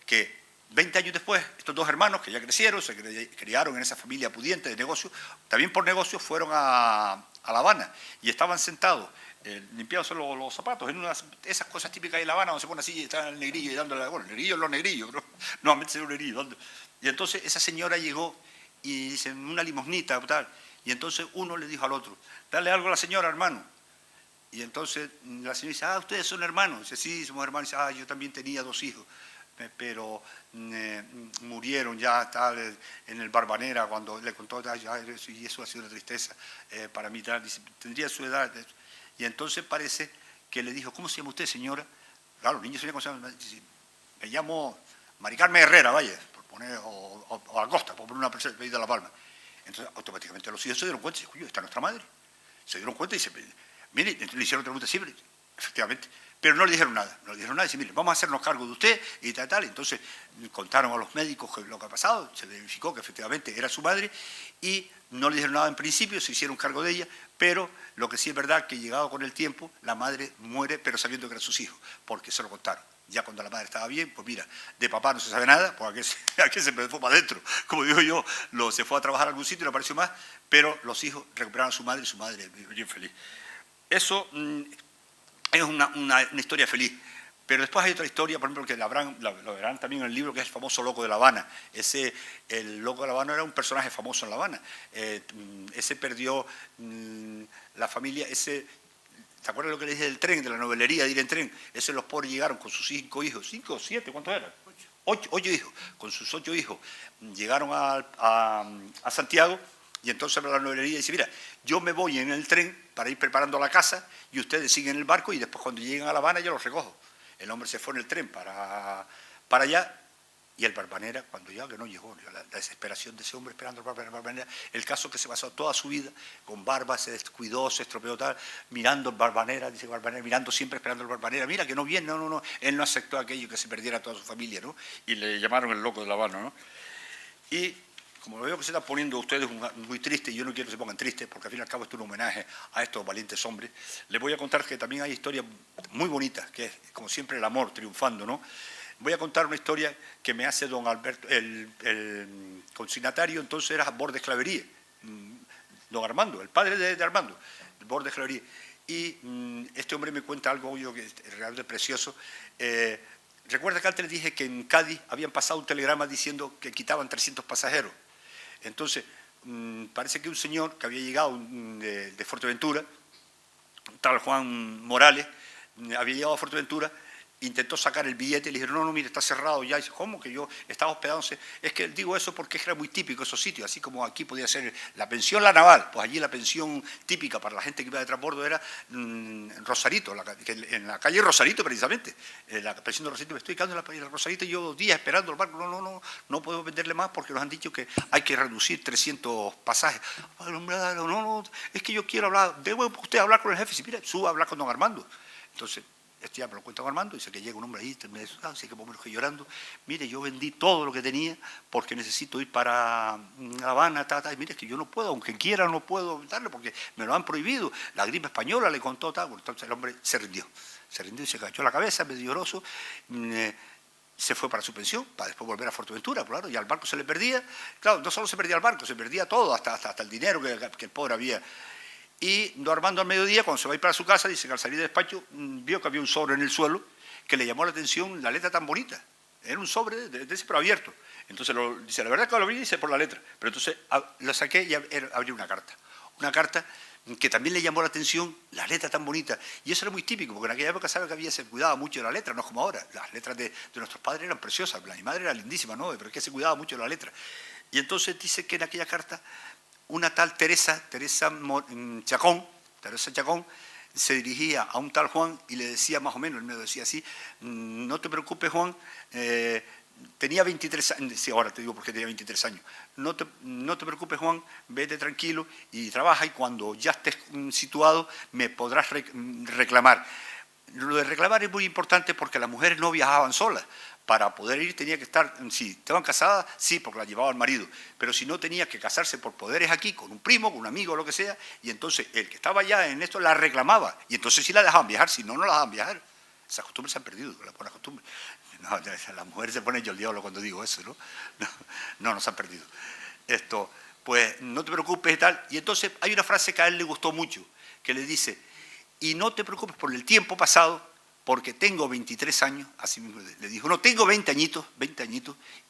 que 20 años después, estos dos hermanos que ya crecieron, se criaron en esa familia pudiente de negocio, también por negocio fueron a La Habana y estaban sentados limpiándose los zapatos, en esas cosas típicas de La Habana, donde se pone así y está el negrillo y dándole, bueno, el negrillo es los negrillos, pero normalmente se ve un negrillo. Y entonces esa señora llegó y dice, una limosnita, tal, y entonces uno le dijo al otro, dale algo a la señora, hermano. Y entonces la señora dice, ah, ustedes son hermanos. Dice, sí, somos hermanos. Dice, ah, yo también tenía 2 hijos, pero murieron ya tal, en el Barbanera, cuando le contó, y eso ha sido una tristeza para mí. Tal. Dice, tendría su edad. Y entonces parece que le dijo, ¿cómo se llama usted, señora? Claro, los niños se llaman, me llamo Mari Carmen Herrera, vaya, por poner, o Acosta, por poner una persona de La Palma. Entonces, automáticamente los hijos se dieron cuenta y dicen, está nuestra madre. Se dieron cuenta y dice, mire, le hicieron otra pregunta siempre, efectivamente, pero no le dijeron nada, dice, mire, vamos a hacernos cargo de usted y tal. Entonces contaron a los médicos lo que ha pasado, se verificó que efectivamente era su madre y no le dijeron nada en principio, se hicieron cargo de ella, pero lo que sí es verdad que llegado con el tiempo, la madre muere, pero sabiendo que eran sus hijos, porque se lo contaron. Ya cuando la madre estaba bien, pues mira, de papá no se sabe nada, pues aquí se fue para adentro. Como digo yo, se fue a trabajar a algún sitio y no apareció más, pero los hijos recuperaron a su madre y su madre bien feliz. Eso es una historia feliz. Pero después hay otra historia, por ejemplo, que lo verán también en el libro, que es el famoso Loco de La Habana. El Loco de La Habana era un personaje famoso en La Habana. Ese perdió la familia, ¿te acuerdas lo que le dije del tren, de la novelería de ir en tren? Los pobres llegaron con sus 5 hijos, 5 o 7, ¿cuántos eran? 8 hijos, con sus 8 hijos. Llegaron a Santiago y entonces la novelería dice, mira, yo me voy en el tren para ir preparando la casa y ustedes siguen el barco y después cuando lleguen a La Habana yo los recojo. El hombre se fue en el tren para allá y el Barbanera, cuando ya que no llegó, la desesperación de ese hombre esperando el Barbanera, el caso que se pasó toda su vida con barba, se descuidó, se estropeó tal, mirando el Barbanera, dice Barbanera, mirando siempre esperando el Barbanera, mira que no viene, no, él no aceptó aquello, que se perdiera toda su familia, ¿no? Y le llamaron el Loco de La Habana, ¿no? Y como veo que se están poniendo ustedes muy tristes, y yo no quiero que se pongan tristes, porque al fin y al cabo esto es un homenaje a estos valientes hombres, les voy a contar que también hay historias muy bonitas, que es como siempre el amor triunfando, ¿no? Voy a contar una historia que me hace don Alberto, el consignatario entonces era Bordes Clavería, don Armando, el padre de Armando, Bordes Clavería. Y este hombre me cuenta algo obvio que es realmente precioso. Recuerda que antes les dije que en Cádiz habían pasado un telegrama diciendo que quitaban 300 pasajeros. Entonces, parece que un señor que había llegado de Fuerteventura, tal Juan Morales, había llegado a Fuerteventura, intentó sacar el billete y le dijeron, no, mire, está cerrado ya. Y dice, ¿cómo que yo estaba hospedándose? Es que digo eso porque era muy típico esos sitios, así como aquí podía ser la pensión La Naval, pues allí la pensión típica para la gente que iba de transbordo era Rosarito, en la calle Rosarito precisamente, la pensión de Rosarito. Me estoy quedando en la Rosarito y yo 2 días esperando el barco, no puedo venderle más porque nos han dicho que hay que reducir 300 pasajes. No, es que yo quiero hablar, debe usted hablar con el jefe, si mira, suba a hablar con don Armando. Entonces, esto ya me lo cuenta Armando, dice que llega un hombre ahí, me dice, así que por menos que llorando, mire, yo vendí todo lo que tenía porque necesito ir para La Habana, y mire, es que yo no puedo, aunque quiera, no puedo darle porque me lo han prohibido. La gripe española le contó, entonces el hombre se rindió y se cachó la cabeza, medio lloroso, se fue para su pensión, para después volver a Fuerteventura, claro, y al barco se le perdía, claro, no solo se perdía el barco, se perdía todo, hasta el dinero que el pobre había. Y don Armando al mediodía, cuando se va a ir para su casa, dice que al salir del despacho vio que había un sobre en el suelo que le llamó la atención la letra tan bonita. Era un sobre de ese pero abierto. Entonces dice, la verdad que lo abrí dice por la letra. Pero entonces lo saqué y abrí una carta. Una carta que también le llamó la atención la letra tan bonita. Y eso era muy típico, porque en aquella época sabe que se cuidaba mucho de la letra, no es como ahora. Las letras de nuestros padres eran preciosas, la de mi madre era lindísima, ¿no? Pero es que se cuidaba mucho de la letra. Y entonces dice que en aquella carta una tal Teresa Chacón, se dirigía a un tal Juan y le decía más o menos, él me decía así, no te preocupes Juan, tenía 23 años, sí, ahora te digo porque tenía 23 años, no te preocupes Juan, vete tranquilo y trabaja y cuando ya estés situado me podrás reclamar. Lo de reclamar es muy importante porque las mujeres no viajaban solas. Para poder ir tenía que estar, si estaban casadas, sí, porque la llevaba el marido, pero si no tenía que casarse por poderes aquí, con un primo, con un amigo, lo que sea, y entonces el que estaba allá en esto la reclamaba, y entonces sí la dejaban viajar, si no, no la dejaban viajar. Esas costumbres se han perdido, las buenas costumbres. No, las mujeres se ponen yo el diablo cuando digo eso, ¿no? No se han perdido. Pues no te preocupes y tal. Y entonces hay una frase que a él le gustó mucho, que le dice, y no te preocupes por el tiempo pasado, porque tengo 23 años, así mismo le dijo, no, tengo 20 añitos,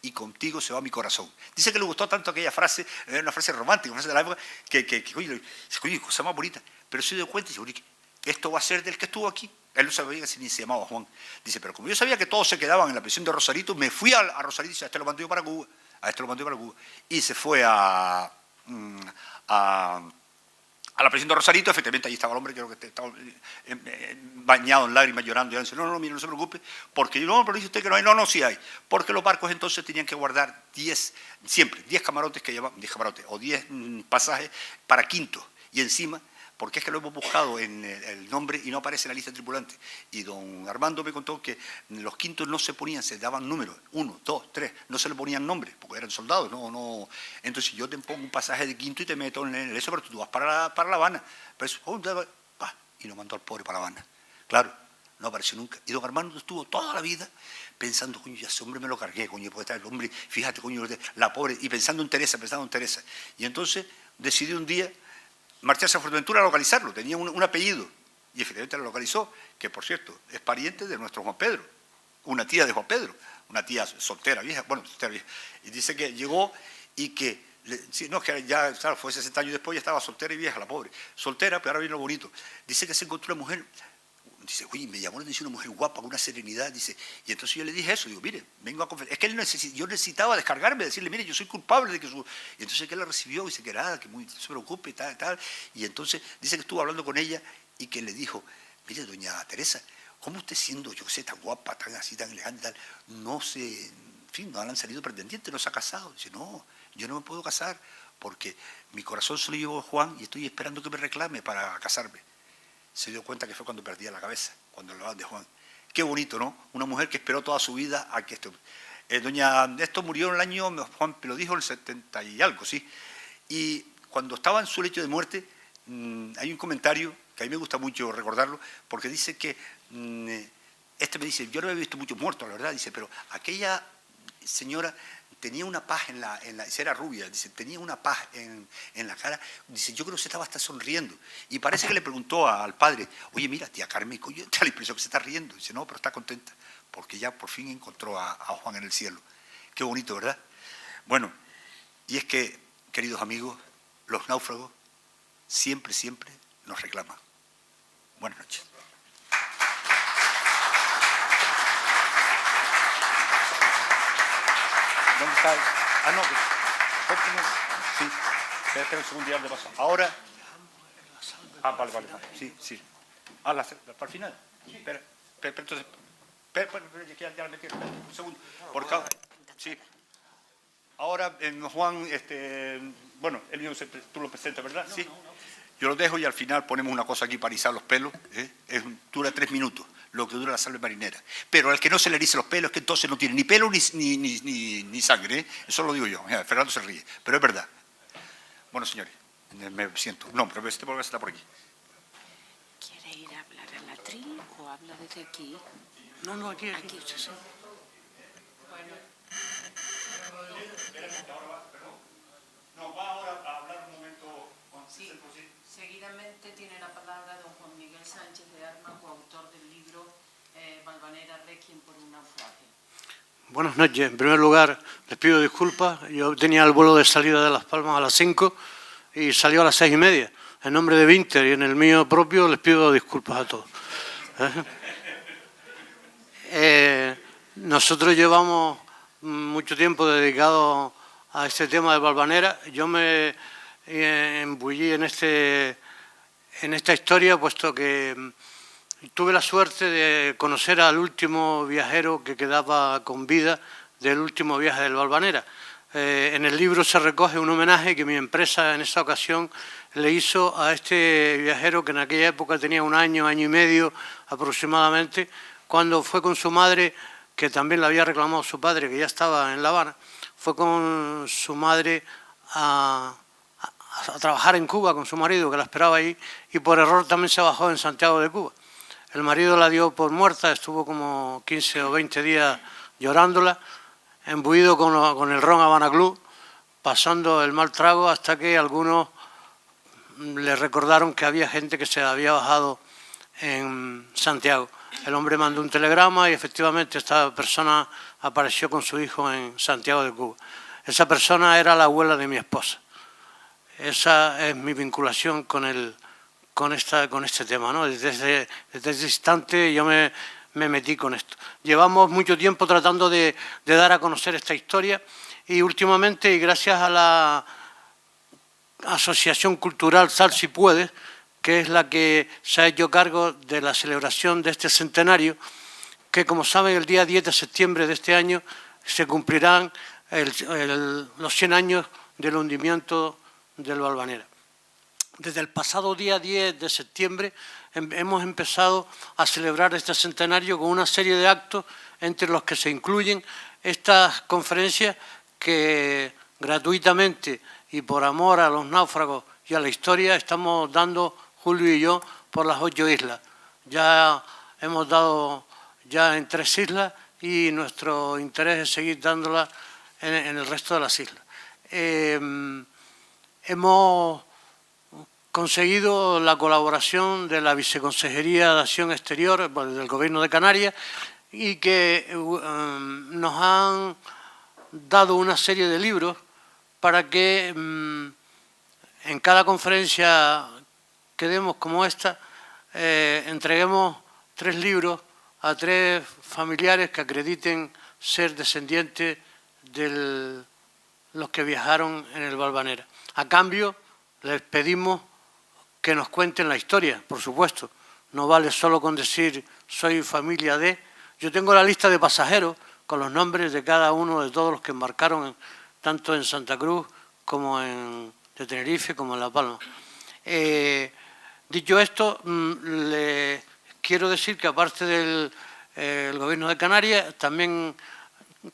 y contigo se va mi corazón. Dice que le gustó tanto aquella frase, era una frase romántica, una frase de la época, oye, cosa más bonita, pero se dio cuenta y dice, oye, esto va a ser del que estuvo aquí. Él no sabía que ni se llamaba Juan. Dice, pero como yo sabía que todos se quedaban en la prisión de Rosarito, me fui a Rosarito y dice, a este lo mandé yo para Cuba, Y se fue a la prisión de Rosarito. Efectivamente allí estaba el hombre, creo que estaba bañado en lágrimas, llorando, y dice, no, mire, no se preocupe, porque no, pero dice usted que no hay, no, sí hay, porque los barcos entonces tenían que guardar 10 camarotes que llevaban, 10 camarotes, o 10 pasajes para quinto, y encima, porque es que lo hemos buscado en el nombre y no aparece en la lista de tripulantes. Y don Armando me contó que los quintos no se ponían, se daban números, 1, 2, 3, no se le ponían nombres, porque eran soldados, no. Entonces yo te pongo un pasaje de quinto y te meto en eso, pero tú vas para La Habana. Pero eso, y nos mandó al pobre para La Habana. Claro, no apareció nunca. Y don Armando estuvo toda la vida pensando, coño, ya ese hombre me lo cargué, coño, porque está el hombre, fíjate, coño, la pobre, y pensando en Teresa. Y entonces decidió un día marcharse a Fuerteventura a localizarlo, tenía un apellido, y efectivamente lo localizó, que por cierto, es pariente de nuestro Juan Pedro, una tía de Juan Pedro, una tía soltera vieja, y dice que llegó y que, que ya, claro, fue 60 años después, ya estaba soltera y vieja, la pobre, soltera, pero ahora viene lo bonito, dice que se encontró una mujer, dice, uy, me llamó la atención una mujer guapa, con una serenidad, dice, y entonces yo le dije eso, digo, mire, vengo a confesar, es que yo necesitaba descargarme, decirle, mire, yo soy culpable de que su... Y entonces que él la recibió, dice que nada, que no se preocupe, tal, y entonces dice que estuvo hablando con ella y que le dijo, mire, doña Teresa, ¿cómo usted siendo, yo qué sé, tan guapa, tan así, tan elegante, tal, no se, en fin, no han salido pretendientes, no se ha casado? Dice, no, yo no me puedo casar porque mi corazón se lo llevó a Juan y estoy esperando que me reclame para casarme. Se dio cuenta que fue cuando perdía la cabeza, cuando hablaban de Juan. Qué bonito, ¿no? Una mujer que esperó toda su vida a que esto... doña Esto murió en el año, Juan lo dijo, en el 70 y algo, ¿sí? Y cuando estaba en su lecho de muerte, hay un comentario que a mí me gusta mucho recordarlo, porque dice que, me dice, yo no he visto muchos muertos, la verdad, dice, pero aquella señora tenía una paz era rubia, dice, tenía una paz en la cara, dice, yo creo que se estaba hasta sonriendo. Y parece que le preguntó al padre, oye, mira, tía Carmen, coño, te da la impresión que se está riendo. Dice, no, pero está contenta, porque ya por fin encontró a Juan en el cielo. Qué bonito, ¿verdad? Bueno, y es que, queridos amigos, los náufragos siempre nos reclaman. Buenas noches. ¿Dónde está? No, sí, espera un segundo, ya le paso. Ahora. Vale, sí. Para el final. Espera, entonces. Espera, ya le metí. Un segundo. Sí. Ahora, Juan, bueno, él mismo tú lo presentas, ¿verdad? Sí. Yo lo dejo y al final ponemos una cosa aquí para erizar los pelos. Dura 3 minutos, lo que dura la salve marinera. Pero al que no se le erice los pelos es que entonces no tiene ni pelo ni sangre. Eso lo digo yo. Fernando se ríe, pero es verdad. Bueno, señores, me siento. No, pero este programa está por aquí. ¿Quiere ir a hablar a la tri o habla desde aquí? No, aquí. Sí. No, va ahora a hablar un momento. Sí. Seguidamente tiene la palabra don Juan Miguel Sánchez de Armas, coautor del libro Valvanera Requiem por un naufragio. Buenas noches. En primer lugar, les pido disculpas. Yo tenía el vuelo de salida de Las Palmas a las 5 y salió a las 6:30. En nombre de Vinter y en el mío propio les pido disculpas a todos. Nosotros llevamos mucho tiempo dedicados a este tema de Valvanera. Yo me embullí en esta historia, puesto que tuve la suerte de conocer al último viajero que quedaba con vida del último viaje del Valvanera. En el libro se recoge un homenaje que mi empresa en esa ocasión le hizo a este viajero, que en aquella época tenía un año y medio aproximadamente, cuando fue con su madre, que también le había reclamado su padre, que ya estaba en La Habana, fue con su madre a trabajar en Cuba con su marido, que la esperaba allí, y por error también se bajó en Santiago de Cuba. El marido la dio por muerta, estuvo como 15 o 20 días llorándola, embuido con el ron Habana Club, pasando el mal trago, hasta que algunos le recordaron que había gente que se había bajado en Santiago. El hombre mandó un telegrama y efectivamente esta persona apareció con su hijo en Santiago de Cuba. Esa persona era la abuela de mi esposa. Esa es mi vinculación con este tema, ¿no? Desde ese instante yo me metí con esto. Llevamos mucho tiempo tratando de dar a conocer esta historia y últimamente, y gracias a la Asociación Cultural Sal Si Puedes, que es la que se ha hecho cargo de la celebración de este centenario, que como saben el día 10 de septiembre de este año se cumplirán los 100 años del hundimiento del Valvanera. Desde el pasado día 10 de septiembre hemos empezado a celebrar este centenario con una serie de actos entre los que se incluyen estas conferencias que gratuitamente y por amor a los náufragos y a la historia estamos dando Julio y yo por las 8 islas. Ya hemos dado en 3 islas y nuestro interés es seguir dándolas en el resto de las islas. Hemos conseguido la colaboración de la Viceconsejería de Acción Exterior del Gobierno de Canarias y que nos han dado una serie de libros para que en cada conferencia que demos como esta entreguemos 3 libros a 3 familiares que acrediten ser descendientes de los que viajaron en el Valvanera. A cambio, les pedimos que nos cuenten la historia, por supuesto. No vale solo con decir soy familia de... Yo tengo la lista de pasajeros con los nombres de cada uno de todos los que embarcaron tanto en Santa Cruz como de Tenerife como en La Palma. Dicho esto, le quiero decir que aparte del Gobierno de Canarias también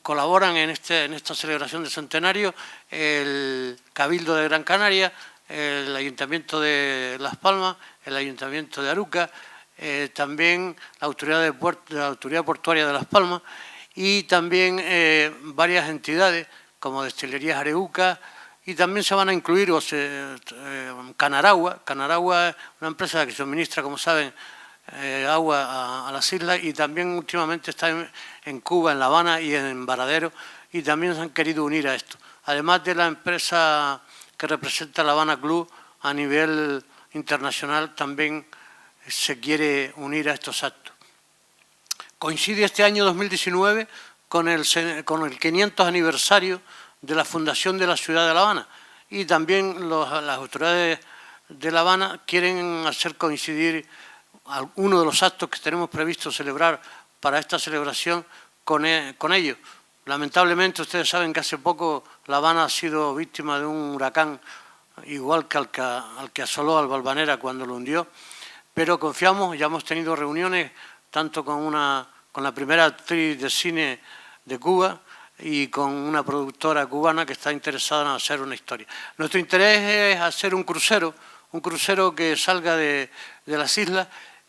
colaboran en esta celebración del centenario el Cabildo de Gran Canaria, el Ayuntamiento de Las Palmas, el Ayuntamiento de Aruca, también la Autoridad Portuaria de Las Palmas y también varias entidades como Destilerías Areuca, y también se van a incluir Canaragua. Canaragua es una empresa que suministra, como saben, agua a las islas y también últimamente está en Cuba, en La Habana y en Varadero y también se han querido unir a esto. Además de la empresa que representa La Habana Club a nivel internacional también se quiere unir a estos actos. Coincide este año 2019 con el 500 aniversario de la fundación de la ciudad de La Habana y también las autoridades de La Habana quieren hacer coincidir uno de los actos que tenemos previsto celebrar para esta celebración con ellos. Lamentablemente ustedes saben que hace poco La Habana ha sido víctima de un huracán igual que al que asoló al Valvanera cuando lo hundió, pero confiamos, ya hemos tenido reuniones tanto con la primera actriz de cine de Cuba y con una productora cubana que está interesada en hacer una historia. Nuestro interés es hacer un crucero que salga de las islas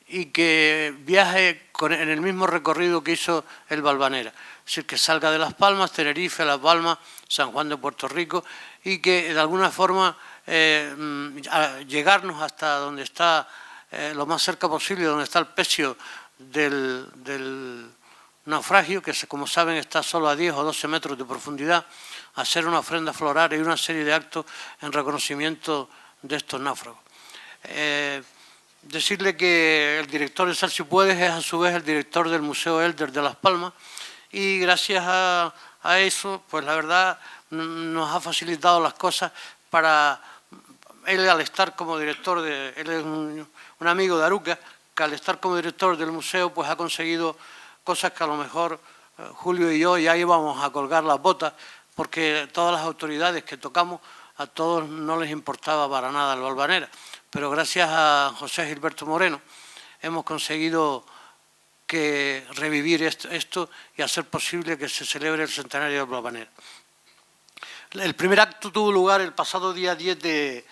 y que viaje en el mismo recorrido que hizo el Valvanera. Es decir, que salga de Las Palmas, Tenerife, Las Palmas, San Juan de Puerto Rico y que de alguna forma llegarnos hasta donde está, lo más cerca posible, donde está el pecio del naufragio, que como saben está solo a 10 o 12 metros de profundidad, hacer una ofrenda floral y una serie de actos en reconocimiento de estos náufragos. Decirle que el director de Sal Si Puedes es a su vez el director del Museo Elder de Las Palmas y gracias a eso, pues la verdad nos ha facilitado las cosas para él al estar como director, él es un amigo de Aruca, que al estar como director del museo pues ha conseguido cosas que a lo mejor Julio y yo ya íbamos a colgar las botas porque todas las autoridades que tocamos a todos no les importaba para nada el Valvanera, pero gracias a José Gilberto Moreno hemos conseguido revivir esto y hacer posible que se celebre el centenario del Valvanera. El primer acto tuvo lugar el pasado día 10 de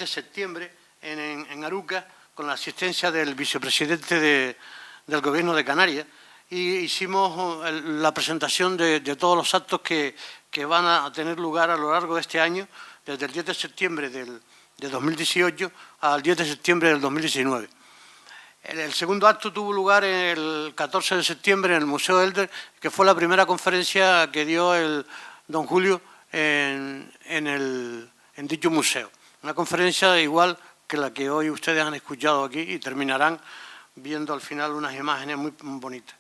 septiembre en Aruca con la asistencia del vicepresidente del Gobierno de Canarias y hicimos la presentación de todos los actos que van a tener lugar a lo largo de este año, desde el 10 de septiembre de 2018 al 10 de septiembre del 2019. El segundo acto tuvo lugar el 14 de septiembre en el Museo Elder, que fue la primera conferencia que dio el don Julio en dicho museo. Una conferencia igual que la que hoy ustedes han escuchado aquí y terminarán viendo al final unas imágenes muy bonitas.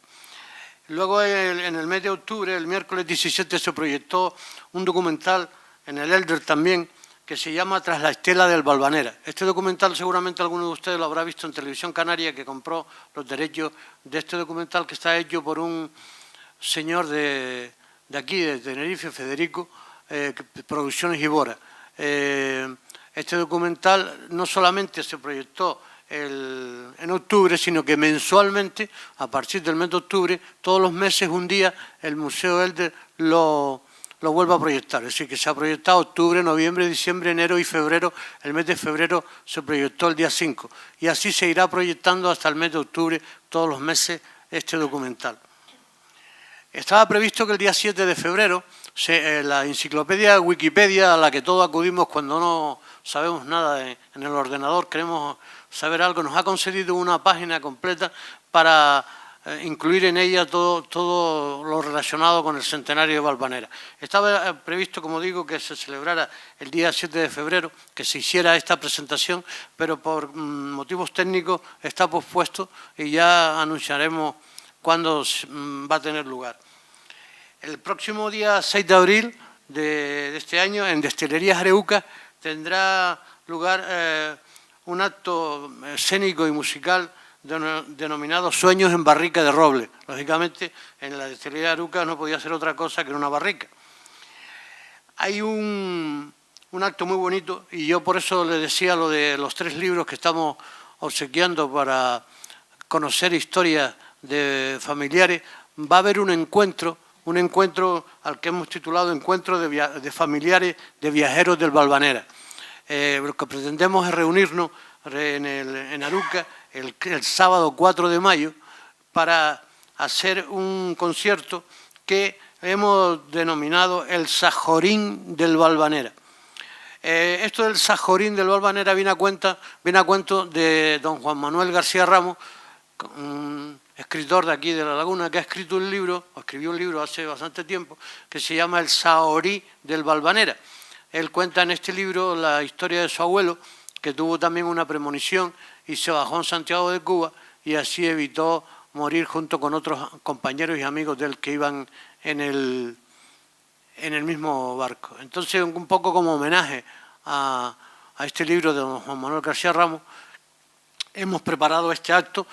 Luego, en el mes de octubre, el miércoles 17, se proyectó un documental en el Elder también, que se llama Tras la estela del Valvanera. Este documental seguramente alguno de ustedes lo habrá visto en Televisión Canaria, que compró los derechos de este documental, que está hecho por un señor de aquí, de Tenerife, Federico, Producciones Ibora. Este documental no solamente se proyectó en octubre, sino que mensualmente, a partir del mes de octubre, todos los meses, un día, el Museo Elder lo vuelve a proyectar. Es decir, que se ha proyectado octubre, noviembre, diciembre, enero y febrero. El mes de febrero se proyectó el día 5. Y así se irá proyectando hasta el mes de octubre, todos los meses, este documental. Estaba previsto que el día 7 de febrero, la enciclopedia Wikipedia, a la que todos acudimos cuando no sabemos nada en el ordenador, queremos saber algo, nos ha concedido una página completa para incluir en ella todo lo relacionado con el centenario de Valvanera. Estaba previsto, como digo, que se celebrara el día 7 de febrero, que se hiciera esta presentación, pero por motivos técnicos está pospuesto y ya anunciaremos cuándo va a tener lugar. El próximo día 6 de abril de este año, en Destilerías Areuca, tendrá lugar un acto escénico y musical denominado Sueños en Barrica de Roble. Lógicamente, en la Destilería de Aruca no podía ser otra cosa que en una barrica. Hay un acto muy bonito, y yo por eso le decía lo de los 3 libros que estamos obsequiando para conocer historias de familiares. Va a haber un encuentro al que hemos titulado Encuentro de Familiares de Viajeros del Valvanera. Lo que pretendemos es reunirnos en Aruca el sábado 4 de mayo para hacer un concierto que hemos denominado el Sajorín del Valvanera. Esto del Sajorín del Valvanera viene a cuento de don Juan Manuel García Ramos, un escritor de aquí de La Laguna, que escribió un libro hace bastante tiempo, que se llama El Sahorí del Valvanera. Él cuenta en este libro la historia de su abuelo, que tuvo también una premonición y se bajó en Santiago de Cuba y así evitó morir junto con otros compañeros y amigos de él que iban en el mismo barco. Entonces, un poco como homenaje a este libro de don Juan Manuel García Ramos, hemos preparado este acto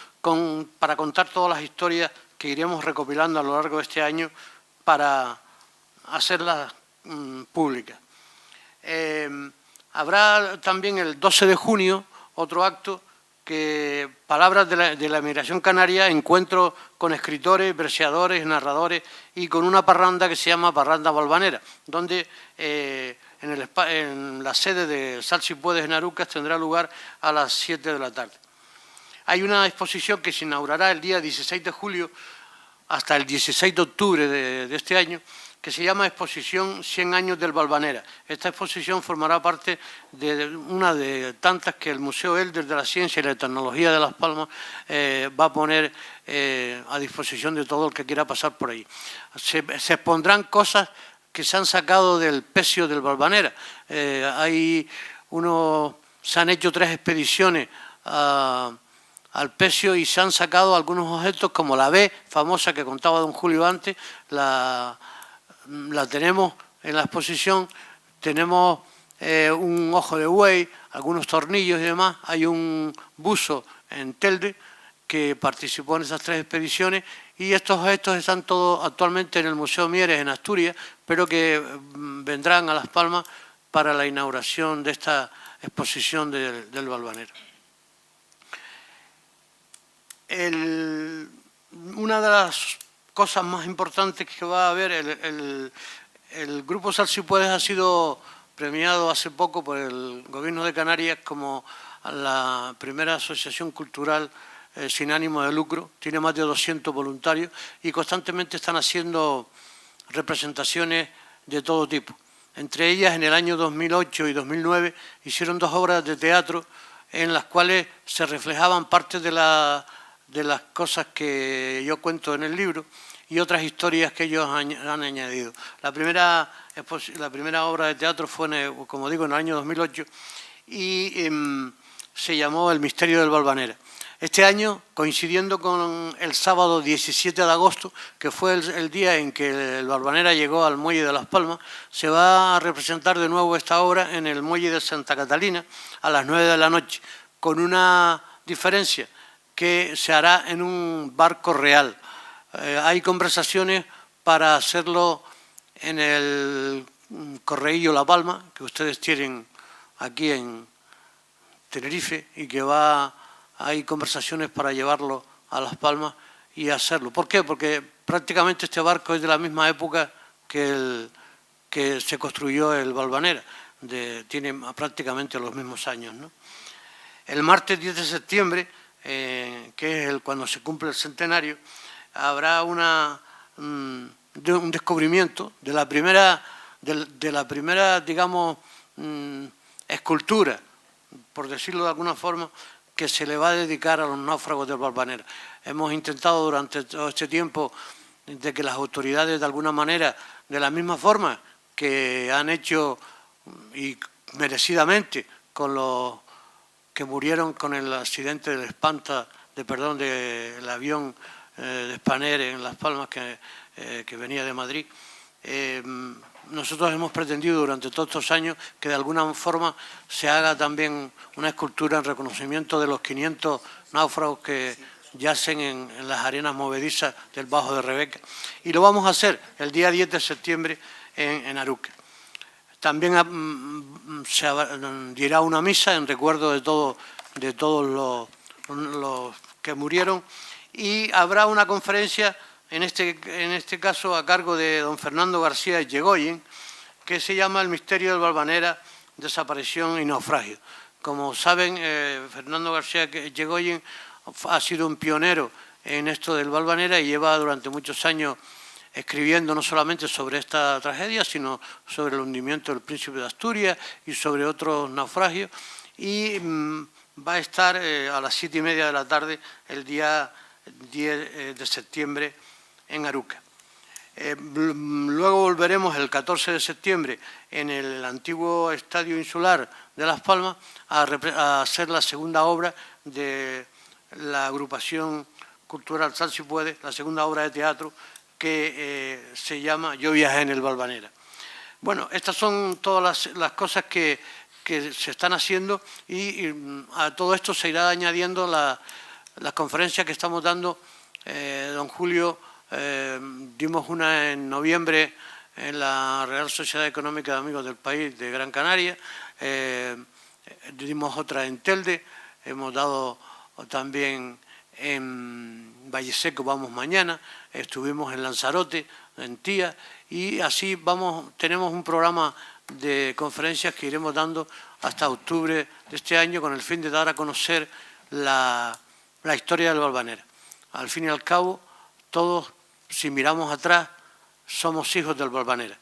para contar todas las historias que iremos recopilando a lo largo de este año para hacerlas públicas. Habrá también el 12 de junio otro acto que Palabras de la Emigración Canaria, encuentro con escritores, verseadores, narradores y con una parranda que se llama Parranda Valvanera, donde en la sede de Sal Si Puedes en Arucas tendrá lugar a las 7 de la tarde. Hay una exposición que se inaugurará el día 16 de julio hasta el 16 de octubre de este año, que se llama Exposición 100 años del Valvanera. Esta exposición formará parte de una de tantas que el Museo Elder de la Ciencia y la Tecnología de Las Palmas va a poner a disposición de todo el que quiera pasar por ahí. Se expondrán cosas que se han sacado del pecio del Valvanera. Se han hecho 3 expediciones al pecio y se han sacado algunos objetos como la B, famosa que contaba don Julio antes, la tenemos en la exposición, tenemos un ojo de buey, algunos tornillos y demás. Hay un buzo en Telde que participó en esas 3 expediciones y estos objetos están todos actualmente en el Museo Mieres en Asturias, pero que vendrán a Las Palmas para la inauguración de esta exposición del Valvanera. Una de las cosas más importantes que va a haber, el Grupo Sal Si Puedes ha sido premiado hace poco por el Gobierno de Canarias como la primera asociación cultural sin ánimo de lucro. Tiene más de 200 voluntarios y constantemente están haciendo representaciones de todo tipo. Entre ellas, en el año 2008 y 2009, hicieron 2 obras de teatro en las cuales se reflejaban parte de las cosas que yo cuento en el libro y otras historias que ellos han añadido. La primera obra de teatro fue, como digo, en el año 2008 y se llamó El misterio del Valvanera. Este año, coincidiendo con el sábado 17 de agosto, que fue el día en que el Valvanera llegó al muelle de Las Palmas, se va a representar de nuevo esta obra en el muelle de Santa Catalina a las 9 de la noche, con una diferencia, que se hará en un barco real. Hay conversaciones para hacerlo en el Correillo La Palma, que ustedes tienen aquí en Tenerife, y que hay conversaciones para llevarlo a Las Palmas y hacerlo. ¿Por qué? Porque prácticamente este barco es de la misma época que se construyó el Valvanera, tiene prácticamente los mismos años, ¿no? El martes 10 de septiembre, que es cuando se cumple el centenario, habrá un descubrimiento de la primera, digamos, escultura, por decirlo de alguna forma, que se le va a dedicar a los náufragos del Valvanera. Hemos intentado durante todo este tiempo de que las autoridades, de alguna manera, de la misma forma que han hecho, y merecidamente, con los que murieron con el accidente del del avión de Spanair en Las Palmas, que venía de Madrid, nosotros hemos pretendido durante todos estos años que de alguna forma se haga también una escultura en reconocimiento de los 500 náufragos que yacen en las arenas movedizas del Bajo de Rebeca. Y lo vamos a hacer el día 10 de septiembre en Aruque. También se dirá una misa en recuerdo de todos los que murieron, y habrá una conferencia en este caso a cargo de don Fernando García Yegoyen, que se llama El misterio del Valvanera, desaparición y naufragio. Como saben, Fernando García Yegoyen ha sido un pionero en esto del Valvanera y lleva durante muchos años escribiendo no solamente sobre esta tragedia, sino sobre el hundimiento del Príncipe de Asturias y sobre otros naufragios, y va a estar a las 7:30 de la tarde el día 10 de septiembre en Aruca. Luego volveremos el 14 de septiembre en el antiguo Estadio Insular de Las Palmas a hacer la segunda obra de la agrupación cultural Sal Si Puede, la segunda obra de teatro, que se llama Yo viajé en el Valvanera. Bueno, estas son todas las cosas que se están haciendo, y a todo esto se irá añadiendo las conferencias que estamos dando. Don Julio, dimos una en noviembre en la Real Sociedad Económica de Amigos del País de Gran Canaria, dimos otra en Telde, hemos dado también en Valleseco, vamos mañana, estuvimos en Lanzarote, en Tía, y así tenemos un programa de conferencias que iremos dando hasta octubre de este año, con el fin de dar a conocer la historia del Valvanera. Al fin y al cabo, todos, si miramos atrás, somos hijos del Valvanera.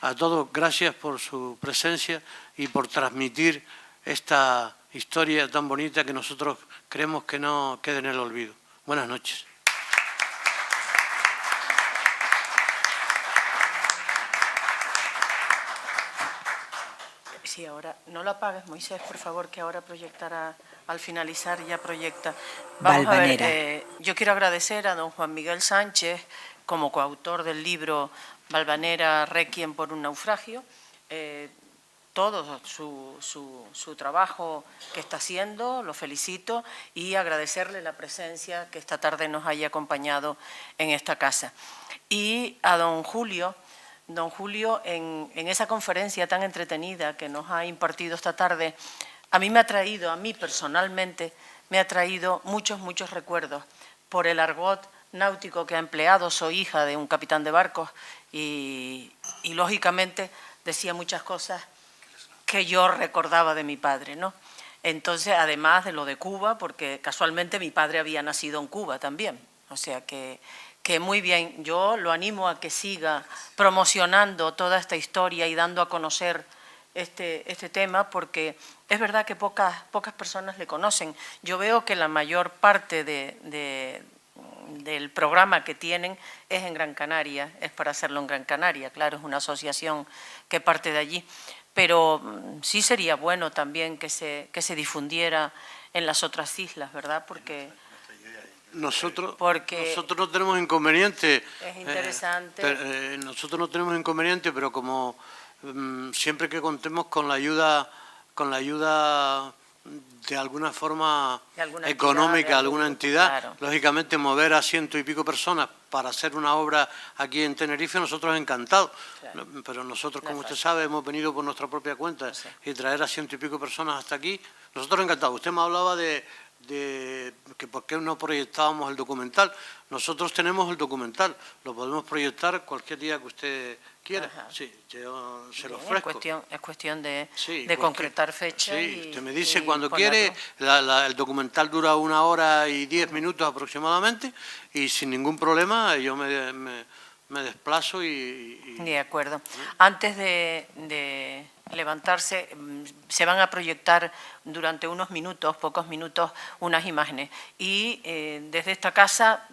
A todos, gracias por su presencia y por transmitir esta historia tan bonita que nosotros queremos que no quede en el olvido. Buenas noches. Sí, ahora, no lo apagues, Moisés, por favor, que ahora proyectará, al finalizar ya proyecta. Vamos a ver, yo quiero agradecer a don Juan Miguel Sánchez, como coautor del libro Valvanera, Requiem por un naufragio, todo su trabajo que está haciendo, lo felicito, y agradecerle la presencia que esta tarde nos haya acompañado en esta casa. Y a don Julio, en esa conferencia tan entretenida que nos ha impartido esta tarde, a mí personalmente, me ha traído muchos recuerdos por el argot náutico que ha empleado. Soy hija de un capitán de barcos y lógicamente decía muchas cosas que yo recordaba de mi padre, ¿no? Entonces, además de lo de Cuba, porque casualmente mi padre había nacido en Cuba también, o sea que muy bien. Yo lo animo a que siga promocionando toda esta historia y dando a conocer este tema, porque es verdad que pocas personas le conocen. Yo veo que la mayor parte del programa que tienen es en Gran Canaria, es para hacerlo en Gran Canaria, claro, es una asociación que parte de allí, pero sí sería bueno también que se difundiera en las otras islas, ¿verdad? Porque nosotros no tenemos inconveniente. Es interesante. Nosotros no tenemos inconveniente, pero como siempre que contemos con la ayuda de alguna forma económica, alguna entidad, claro. Lógicamente mover a 100 y pico personas para hacer una obra aquí en Tenerife, nosotros encantados. Claro. Pero nosotros, como usted sabe, hemos venido por nuestra propia cuenta y traer a 100 y pico personas hasta aquí, nosotros encantados. Usted me hablaba de que por qué no proyectábamos el documental. Nosotros tenemos el documental, lo podemos proyectar cualquier día que usted quiera. Ajá. Sí, yo se lo Bien, ofrezco. es cuestión de Sí, concretar fecha. Sí, y, usted me dice y cuando ponerlo. quiere, el documental dura 1 hora y 10 minutos aproximadamente y sin ningún problema yo me desplazo y... De acuerdo. Antes de levantarse, se van a proyectar durante unos minutos, pocos minutos, unas imágenes. Y desde esta casa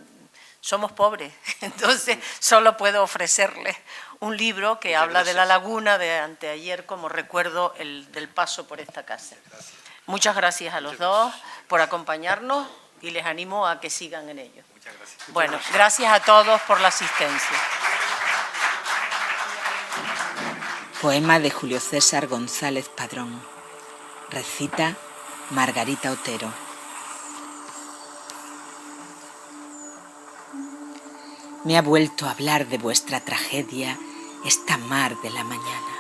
somos pobres, entonces solo puedo ofrecerles un libro que habla de la laguna de anteayer como recuerdo del paso por esta casa. Muchas gracias a los dos por acompañarnos y les animo a que sigan en ello. Muchas gracias. Bueno, gracias a todos por la asistencia. Poema de Julio César González Padrón. Recita Margarita Otero. Me ha vuelto a hablar de vuestra tragedia esta mar de la mañana.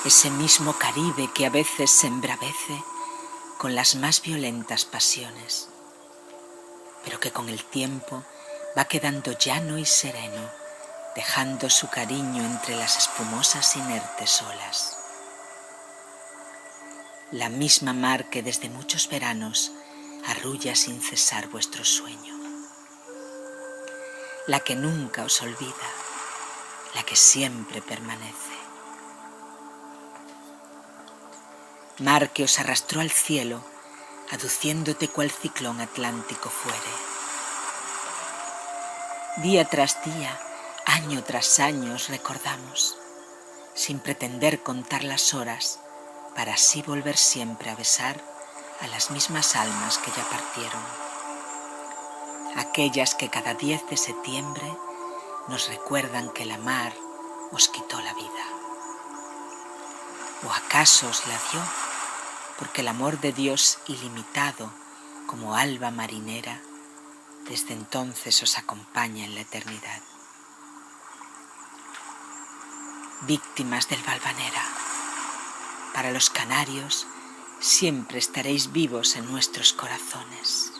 Ese mismo Caribe que a veces se embravece con las más violentas pasiones, pero que con el tiempo va quedando llano y sereno, dejando su cariño entre las espumosas inertes olas. La misma mar que desde muchos veranos arrulla sin cesar vuestro sueño. La que nunca os olvida, la que siempre permanece. Mar que os arrastró al cielo, aduciéndote cual ciclón atlántico fuere. Día tras día, año tras año os recordamos, sin pretender contar las horas, para así volver siempre a besar a las mismas almas que ya partieron. Aquellas que cada 10 de septiembre nos recuerdan que la mar os quitó la vida. ¿O acaso os la dio? Porque el amor de Dios ilimitado, como alba marinera, desde entonces os acompaña en la eternidad. Víctimas del Valvanera, para los canarios siempre estaréis vivos en nuestros corazones.